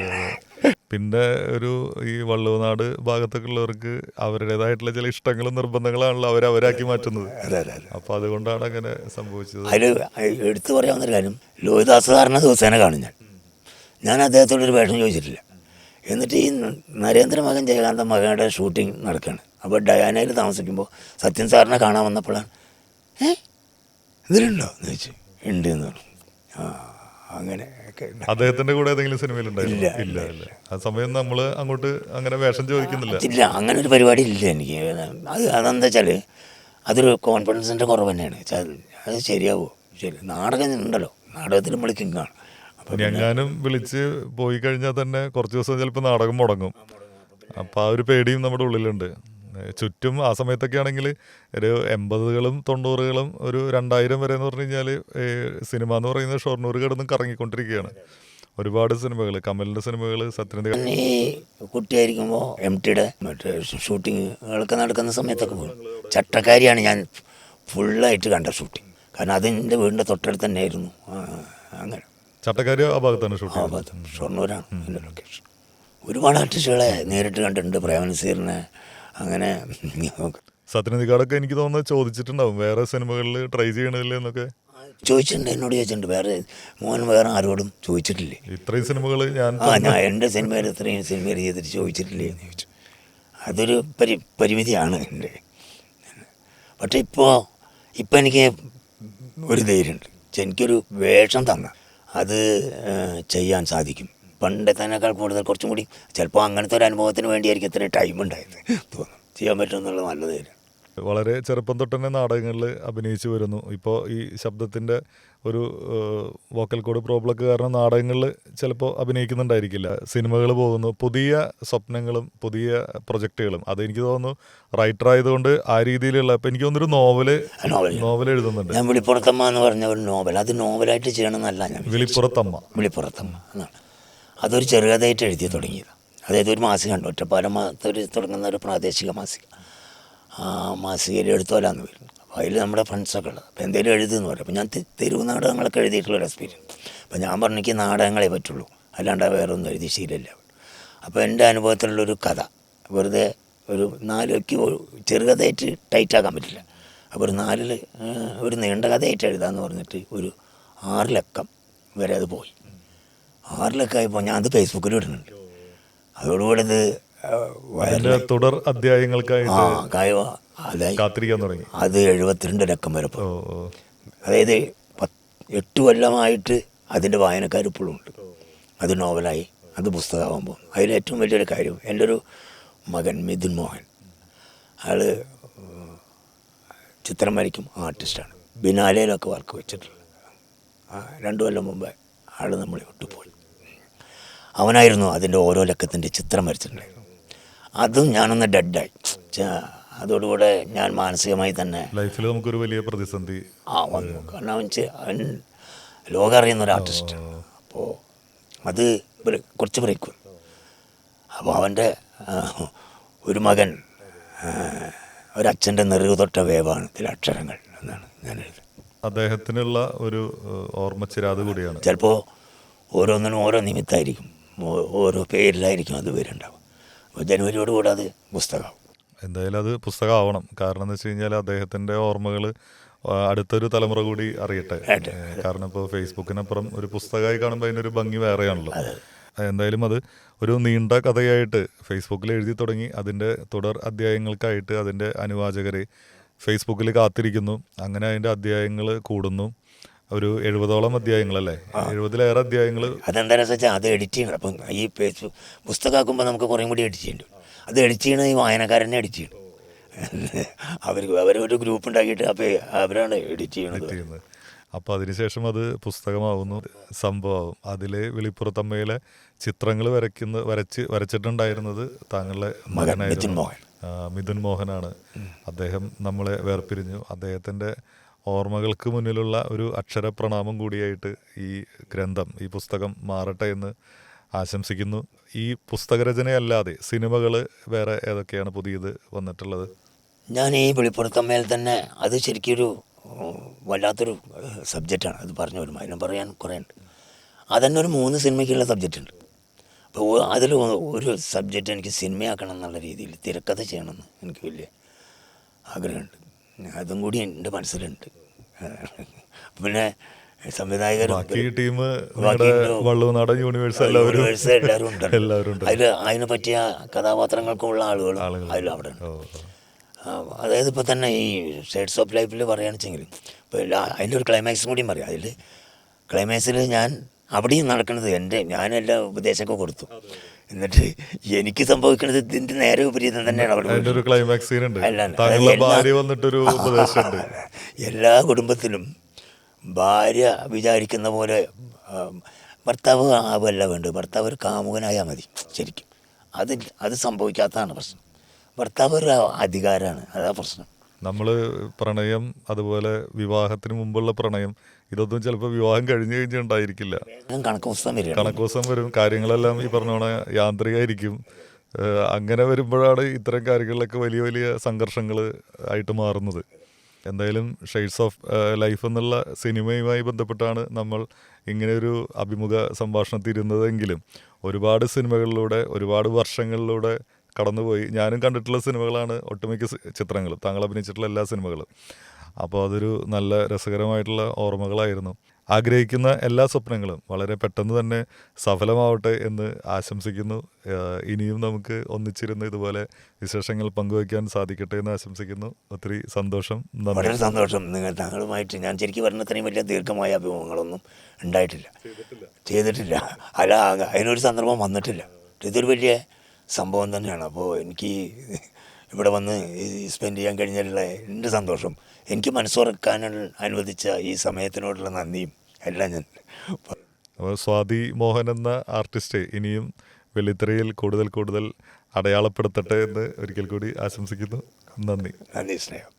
പിന്നെ ഒരു ഈ വള്ളുവനാട് ഭാഗത്തൊക്കെ ഉള്ളവർക്ക് അവരുടേതായിട്ടുള്ള ചില ഇഷ്ടങ്ങളും നിർബന്ധങ്ങളാണല്ലോ അവരാക്കി മാറ്റുന്നത്. അപ്പൊ അതുകൊണ്ടാണ് അങ്ങനെ സംഭവിച്ചത്. അതിൽ എടുത്തു പറയാവുന്നൊരു കാര്യം, ലോഹിദാസ് സാറിനെ ദിവസേന കാണും ഞാൻ അദ്ദേഹത്തോടൊരു വേഷം ചോദിച്ചിട്ടില്ല. എന്നിട്ട് ഈ നരേന്ദ്ര മകൻ ജയകാന്ത മകയുടെ ഷൂട്ടിംഗ് നടക്കുകയാണ്. അപ്പോൾ ഡയാനയിൽ താമസിക്കുമ്പോൾ സത്യൻ സാറിനെ കാണാൻ വന്നപ്പോഴാണ് ഇതിലുണ്ടോ എന്ന് ചോദിച്ചു. ഉണ്ട് എന്ന് പറഞ്ഞു. അങ്ങനെ അദ്ദേഹത്തിന്റെ കൂടെ ഏതെങ്കിലും സിനിമയിലുണ്ടായില്ല? ഇല്ല. ആ സമയം നമ്മൾ അങ്ങോട്ട് അങ്ങനെ വേഷം ചോദിക്കുന്നില്ല. ഇല്ല, അങ്ങനെ ഒരു പരിപാടി ഇല്ല എനിക്ക്. അതെന്താ വെച്ചാൽ അതൊരു കോൺഫിഡൻസിൻ്റെ കുറവ് തന്നെയാണ്. അത് ശരിയാവോ? ശരി, നാടകം ഉണ്ടല്ലോ, നാടകത്തിൽ നമ്മൾ കിങ്ങാണ്. ഇനി എങ്ങാനും വിളിച്ച് പോയി കഴിഞ്ഞാൽ തന്നെ കുറച്ച് ദിവസം ചിലപ്പോൾ നാടകം മുടങ്ങും. അപ്പം ആ ഒരു പേടിയും നമ്മുടെ ഉള്ളിലുണ്ട്. ചുറ്റും ആ സമയത്തൊക്കെ ആണെങ്കിൽ ഒരു 80കളും 90കളും ഒരു 2000 വരെ എന്ന് പറഞ്ഞു കഴിഞ്ഞാൽ സിനിമ എന്ന് പറയുന്നത് ഷൊർണൂർ കിടന്നും കറങ്ങിക്കൊണ്ടിരിക്കുകയാണ്. ഒരുപാട് സിനിമകൾ, കമലിൻ്റെ സിനിമകൾ, സത്യനന്ദ. ഈ കുട്ടിയായിരിക്കുമ്പോൾ MTയുടെ മറ്റേ ഷൂട്ടിങ്ങുകളൊക്കെ നടക്കുന്ന സമയത്തൊക്കെ പോകും. ചട്ടക്കാരിയാണ് ഞാൻ ഫുള്ളായിട്ട് കണ്ട ഷൂട്ടിങ്. കാരണം അതിൻ്റെ വീടിൻ്റെ തൊട്ടടുത്ത് തന്നെയായിരുന്നു. അങ്ങനെ ചട്ടക്കാരി ആ ഭാഗത്താണ് ഷൂട്ടിങ്. ആ ഭാഗത്ത് ഷൊർണൂരാണ് എൻ്റെ ലൊക്കേഷൻ. ഒരുപാട് ആർട്ടിസ്റ്റുകളെ നേരിട്ട് കണ്ടിട്ടുണ്ട്. പ്രേമനസീറിനെ അങ്ങനെ. സത്യനന്ദിക്കാടൊക്കെ എനിക്ക് തോന്നുന്നത് ചോദിച്ചിട്ടുണ്ടാവും വേറെ സിനിമകളിൽ ട്രൈ ചെയ്യണില്ലേ എന്നൊക്കെ. ചോദിച്ചിട്ടുണ്ട്, എന്നോട് ചോദിച്ചിട്ടുണ്ട്. മോൻ വേറെ ആരോടും ചോദിച്ചിട്ടില്ലേ ഇത്രയും സിനിമകൾ ഞാൻ എൻ്റെ സിനിമയിൽ ഇത്രയും സിനിമയിൽ ചെയ്തിട്ട് ചോദിച്ചിട്ടില്ലേ എന്ന് ചോദിച്ചു. അതൊരു പരിമിതിയാണ് എൻ്റെ. പക്ഷേ ഇപ്പോൾ എനിക്ക് ഒരു ധൈര്യമുണ്ട്. എനിക്കൊരു വേഷം തന്ന അത് ചെയ്യാൻ സാധിക്കും. പണ്ടത്തേനേക്കാൾ കൂടുതൽ കുറച്ചും കൂടി ചിലപ്പോൾ അങ്ങനത്തെ ഒരു അനുഭവത്തിന് വേണ്ടിയായിരിക്കും ഇത്രയും ടൈം ഉണ്ടായത് തോന്നുന്നു. ചെയ്യാൻ പറ്റുമെന്നുള്ള നല്ല ധൈര്യം. വളരെ ചെറുപ്പം തൊട്ട് തന്നെ നാടകങ്ങളിൽ അഭിനയിച്ചു വരുന്നു. ഇപ്പോൾ ഈ ശബ്ദത്തിൻ്റെ ഒരു വോക്കൽ കോഡ് പ്രോബ്ലമൊക്കെ കാരണം നാടകങ്ങളിൽ ചിലപ്പോൾ അഭിനയിക്കുന്നുണ്ടായിരിക്കില്ല. സിനിമകൾ പോകുന്നു, പുതിയ സ്വപ്നങ്ങളും പുതിയ പ്രൊജക്റ്റുകളും. അതെനിക്ക് തോന്നുന്നു റൈറ്റർ ആയതുകൊണ്ട് ആ രീതിയിലുള്ള. ഇപ്പം എനിക്ക് തോന്നുന്നൊരു നോവൽ എഴുതുന്നുണ്ട്. ഞാൻ വിളിപ്പുറത്തമ്മ എന്ന് പറഞ്ഞ ഒരു നോവൽ, അത് നോവലായിട്ട് ചെയ്യണമെന്നല്ല ഞാൻ. വിളിപ്പുറത്തമ്മ എന്നാണ്. അതൊരു ചെറുകഥയായിട്ട് എഴുതി തുടങ്ങിയത്. അതായത് ഒരു മാസികയുണ്ട്, ഒറ്റപ്പാലം തുടങ്ങുന്ന ഒരു പ്രാദേശിക മാസിക. ആ മാസികയിൽ എഴുത്തോലാന്ന് വരും. അപ്പോൾ അതിൽ നമ്മുടെ ഫ്രണ്ട്സൊക്കെ ഉള്ളത്. അപ്പോൾ എന്തെങ്കിലും എഴുതുമെന്ന് പറയും. അപ്പോൾ ഞാൻ തെരുവ് നാടകങ്ങളൊക്കെ എഴുതിയിട്ടുള്ളൊരു എക്സ്പീരിയൻസ്. അപ്പോൾ ഞാൻ പറഞ്ഞു എനിക്ക് നാടകങ്ങളെ പറ്റുള്ളൂ, അല്ലാണ്ട് വേറെ ഒന്നും എഴുതി ശീലമില്ല. അപ്പോൾ എൻ്റെ അനുഭവത്തിലുള്ളൊരു കഥ വെറുതെ ഒരു 4 ചെറുകഥയായിട്ട് ടൈറ്റാക്കാൻ പറ്റില്ല. അപ്പോൾ ഒരു നീണ്ട കഥയായിട്ട് എഴുതാമെന്ന് പറഞ്ഞിട്ട് ഒരു 6 ലക്കം വരെ അത് പോയി. 6 ലക്കമായിപ്പോൾ ഞാൻ അത് ഫേസ്ബുക്കിൽ ഇടുന്നുണ്ട്. അതോടുകൂടി ഇത് തുടർ അധ്യായങ്ങൾക്കായിട്ട് കാത്തിരിക്കാൻ തുടങ്ങി. അത് 72 ലക്കം വരെ പോയി. അതായത് 8 കൊല്ലമായിട്ട് അതിൻ്റെ വായനക്കാർ ഇപ്പോഴും ഉണ്ട്. അത് നോവലായി, അത് പുസ്തകമാകുമ്പോൾ അതിലേറ്റവും വലിയൊരു കാര്യം, എൻ്റെ ഒരു മകൻ മിഥുൻ മോഹൻ, അയാൾ ചിത്രം വരയ്ക്കും, ആർട്ടിസ്റ്റാണ്. ബിനാലയിലൊക്കെ വർക്ക് വെച്ചിട്ടുള്ളത്. 2 കൊല്ലം മുമ്പ് ആൾ നമ്മളെ വിട്ടുപോയി. അവനായിരുന്നു അതിൻ്റെ ഓരോ ലക്കത്തിൻ്റെ ചിത്രം വരച്ചിട്ടുണ്ടായിരുന്നു. അതും ഞാനൊന്ന് ഡെഡായി. അതോടുകൂടെ ഞാൻ മാനസികമായി തന്നെ ലൈഫിൽ നമുക്കൊരു വലിയ പ്രതിസന്ധി വന്നു. കാരണം അവൻ ലോകം അറിയുന്ന ഒരു ആർട്ടിസ്റ്റ്. അപ്പോൾ അത് കുറച്ച് ബ്രേക്ക് വന്നു. അപ്പോൾ അവൻ്റെ ഒരു മകൻ ഒരച്ഛൻ്റെ നെറിവ് തൊട്ട വേവാണ് ഇതിൽ അക്ഷരങ്ങൾ എന്നാണ് ഞാൻ എഴുതുന്നത്. അദ്ദേഹത്തിനുള്ള ഒരു ഓർമ്മച്ചിരാത് കൂടിയാണ്. ചിലപ്പോൾ ഓരോന്നിനും ഓരോ നിമിത്തമായിരിക്കും, ഓരോ പേരിലായിരിക്കും അത് വരുന്നുണ്ടാവും. അപ്പോൾ ജനുവരിയോടുകൂടെ അത് പുസ്തകമാവും. എന്തായാലും അത് പുസ്തകമാവണം. കാരണം എന്ന് വെച്ച് കഴിഞ്ഞാൽ അദ്ദേഹത്തിൻ്റെ ഓർമ്മകൾ അടുത്തൊരു തലമുറ കൂടി അറിയട്ടെ. കാരണം ഇപ്പോൾ ഫേസ്ബുക്കിനപ്പുറം ഒരു പുസ്തകമായി കാണുമ്പോൾ അതിനൊരു ഭംഗി വേറെയാണല്ലോ. എന്തായാലും അത് ഒരു നീണ്ട കഥയായിട്ട് ഫേസ്ബുക്കിൽ എഴുതി തുടങ്ങി. അതിൻ്റെ തുടർ അധ്യായങ്ങൾക്കായിട്ട് അതിൻ്റെ അനുവാചകരെ ഫേസ്ബുക്കിൽ കാത്തിരിക്കുന്നു. അങ്ങനെ അതിൻ്റെ അധ്യായങ്ങൾ കൂടുന്നു. ഒരു 70ഓളം അധ്യായങ്ങളല്ലേ, 70ലേറെ അധ്യായങ്ങൾ. അതെന്താണെന്ന് വെച്ചാൽ അത് എഡിറ്റ് ചെയ്യണം. അപ്പം ഈ പുസ്തകമാക്കുമ്പോൾ നമുക്ക് കുറേ കൂടി എഡിറ്റ് ചെയ്യേണ്ടി വരും. അത് എഡിറ്റ് ചെയ്യണത് ഈ വായനക്കാരനെ എഡിറ്റ് ചെയ്യണം. അവരൊരു ഗ്രൂപ്പ് ഉണ്ടാക്കിയിട്ട് അപ്പോൾ അവരാണ് എഡിറ്റ് ചെയ്യുന്നത്. അപ്പോൾ അതിനുശേഷം അത് പുസ്തകമാവുന്നു, സംഭവമാവും. അതിൽ വിളിപ്പുറത്തമ്മയിലെ ചിത്രങ്ങൾ വരച്ചിട്ടുണ്ടായിരുന്നത് താങ്കളുടെ മകനായിരുന്നു, മിഥുൻ മോഹനാണ്. അദ്ദേഹം നമ്മളെ വേർപിരിഞ്ഞു. അദ്ദേഹത്തിൻ്റെ ഓർമ്മകൾക്ക് മുന്നിലുള്ള ഒരു അക്ഷരപ്രണാമം കൂടിയായിട്ട് ഈ ഗ്രന്ഥം, ഈ പുസ്തകം മാറട്ടെ എന്ന് ആശംസിക്കുന്നു. ഈ പുസ്തകരചനയല്ലാതെ സിനിമകൾ വേറെ ഏതൊക്കെയാണ് പുതിയത് വന്നിട്ടുള്ളത്? ഞാൻ ഈ വെളിപ്പുറത്തമ്മയിൽ തന്നെ അത് ശരിക്കൊരു വല്ലാത്തൊരു സബ്ജക്റ്റാണ്. അത് പറഞ്ഞു വരും, അതിനെ പറയാൻ കുറേ ഉണ്ട്. അതന്നെ ഒരു 3 സിനിമയ്ക്കുള്ള സബ്ജക്റ്റ് ഉണ്ട്. അപ്പോൾ അതിൽ ഒരു സബ്ജക്റ്റ് എനിക്ക് സിനിമയാക്കണം എന്നുള്ള രീതിയിൽ തിരക്കഥ ചെയ്യണമെന്ന് എനിക്ക് വലിയ ആഗ്രഹമുണ്ട്. അതും കൂടി എൻ്റെ മനസ്സിലുണ്ട്. പിന്നെ സംവിധായകരും ബാക്കി ടീം വള്ളുവനാടൻ യൂണിവേഴ്സ് എല്ലാവരും ഉണ്ട്. അതിന് പറ്റിയ കഥാപാത്രങ്ങൾക്കുള്ള ആളുകളും അവിടെ ഉണ്ട്. അതായത് ഇപ്പോൾ തന്നെ ഈ ഷെയ്ഡ്സ് ഓഫ് ലൈഫിൽ പറയുകയാണെന്ന് വെച്ചെങ്കിൽ ഇപ്പോൾ അതിൻ്റെ ഒരു ക്ലൈമാക്സും കൂടിയും പറയാം. അതിൽ ക്ലൈമാക്സിൽ ഞാൻ അവിടെയും നടക്കുന്നത് ഞാനെല്ലാ ഉപദേശമൊക്കെ കൊടുത്തു. എന്നിട്ട് എനിക്ക് സംഭവിക്കുന്നത് ഇതിൻ്റെ നേരെ വിപരീതം തന്നെയാണ് അവിടെ. എല്ലാ കുടുംബത്തിലും ഭാര്യ വിചാരിക്കുന്ന പോലെ ഭർത്താവ് ആവല്ല വേണ്ടത്. ഭർത്താവ് ഒരു കാമുകനായാൽ മതി. ശരിക്കും അത് സംഭവിക്കാത്തതാണ് പ്രശ്നം. ഭർത്താവ് ഒരു അധികാരമാണ്, അതാ പ്രശ്നം. നമ്മൾ പ്രണയം, അതുപോലെ വിവാഹത്തിന് മുമ്പുള്ള പ്രണയം, ഇതൊന്നും ചിലപ്പോൾ വിവാഹം കഴിഞ്ഞിട്ടുണ്ടായിരിക്കില്ല. കണക്ക് പുസ്തകം വരും. കാര്യങ്ങളെല്ലാം ഈ പറഞ്ഞ യാന്ത്രികമായിരിക്കും. അങ്ങനെ വരുമ്പോഴാണ് ഇത്തരം കാര്യങ്ങളിലൊക്കെ വലിയ വലിയ സംഘർഷങ്ങൾ ആയിട്ട് മാറുന്നത്. എന്തായാലും ഷെയ്ഡ്സ് ഓഫ് ലൈഫ് എന്നുള്ള സിനിമയുമായി ബന്ധപ്പെട്ടാണ് നമ്മൾ ഇങ്ങനെയൊരു അഭിമുഖ സംഭാഷണത്തിരുന്നതെങ്കിലും ഒരുപാട് സിനിമകളിലൂടെ ഒരുപാട് വർഷങ്ങളിലൂടെ കടന്നുപോയി. ഞാനും കണ്ടിട്ടുള്ള സിനിമകളാണ് ഒട്ടുമിക്ക ചിത്രങ്ങൾ, താങ്കൾ അഭിനയിച്ചിട്ടുള്ള എല്ലാ സിനിമകളും. അപ്പോൾ അതൊരു നല്ല രസകരമായിട്ടുള്ള ഓർമ്മകളായിരുന്നു. ആഗ്രഹിക്കുന്ന എല്ലാ സ്വപ്നങ്ങളും വളരെ പെട്ടെന്ന് തന്നെ സഫലമാവട്ടെ എന്ന് ആശംസിക്കുന്നു. ഇനിയും നമുക്ക് ഒന്നിച്ചിരുന്ന് ഇതുപോലെ വിശേഷങ്ങൾ പങ്കുവയ്ക്കാൻ സാധിക്കട്ടെ എന്ന് ആശംസിക്കുന്നു. ഒത്തിരി സന്തോഷം. വളരെ സന്തോഷം. താങ്കളുമായിട്ട് ഞാൻ ശരിക്കും പറഞ്ഞ അത്രയും വലിയ ദീർഘമായ അഭിമുഖങ്ങളൊന്നും ഉണ്ടായിട്ടില്ല, ചെയ്തിട്ടില്ല. അല്ല, അതിനൊരു സന്ദർഭം വന്നിട്ടില്ല. ഇതൊരു വലിയ സംഭവം തന്നെയാണ്. അപ്പോൾ എനിക്ക് ഇവിടെ വന്ന് സ്പെൻഡ് ചെയ്യാൻ കഴിഞ്ഞതിലുള്ള എൻ്റെ സന്തോഷം, എനിക്ക് മനസ്സുറക്കാൻ അനുവദിച്ച ഈ സമയത്തിനോടുള്ള നന്ദിയും എല്ലാം ഞാൻ. അപ്പോൾ സ്വാതി മോഹൻ എന്ന ആർട്ടിസ്റ്റ് ഇനിയും വെള്ളിത്തിരയിൽ കൂടുതൽ അടയാളപ്പെടുത്തട്ടെ എന്ന് ഒരിക്കൽ കൂടി ആശംസിക്കുന്നു. നന്ദി. സ്നേഹം.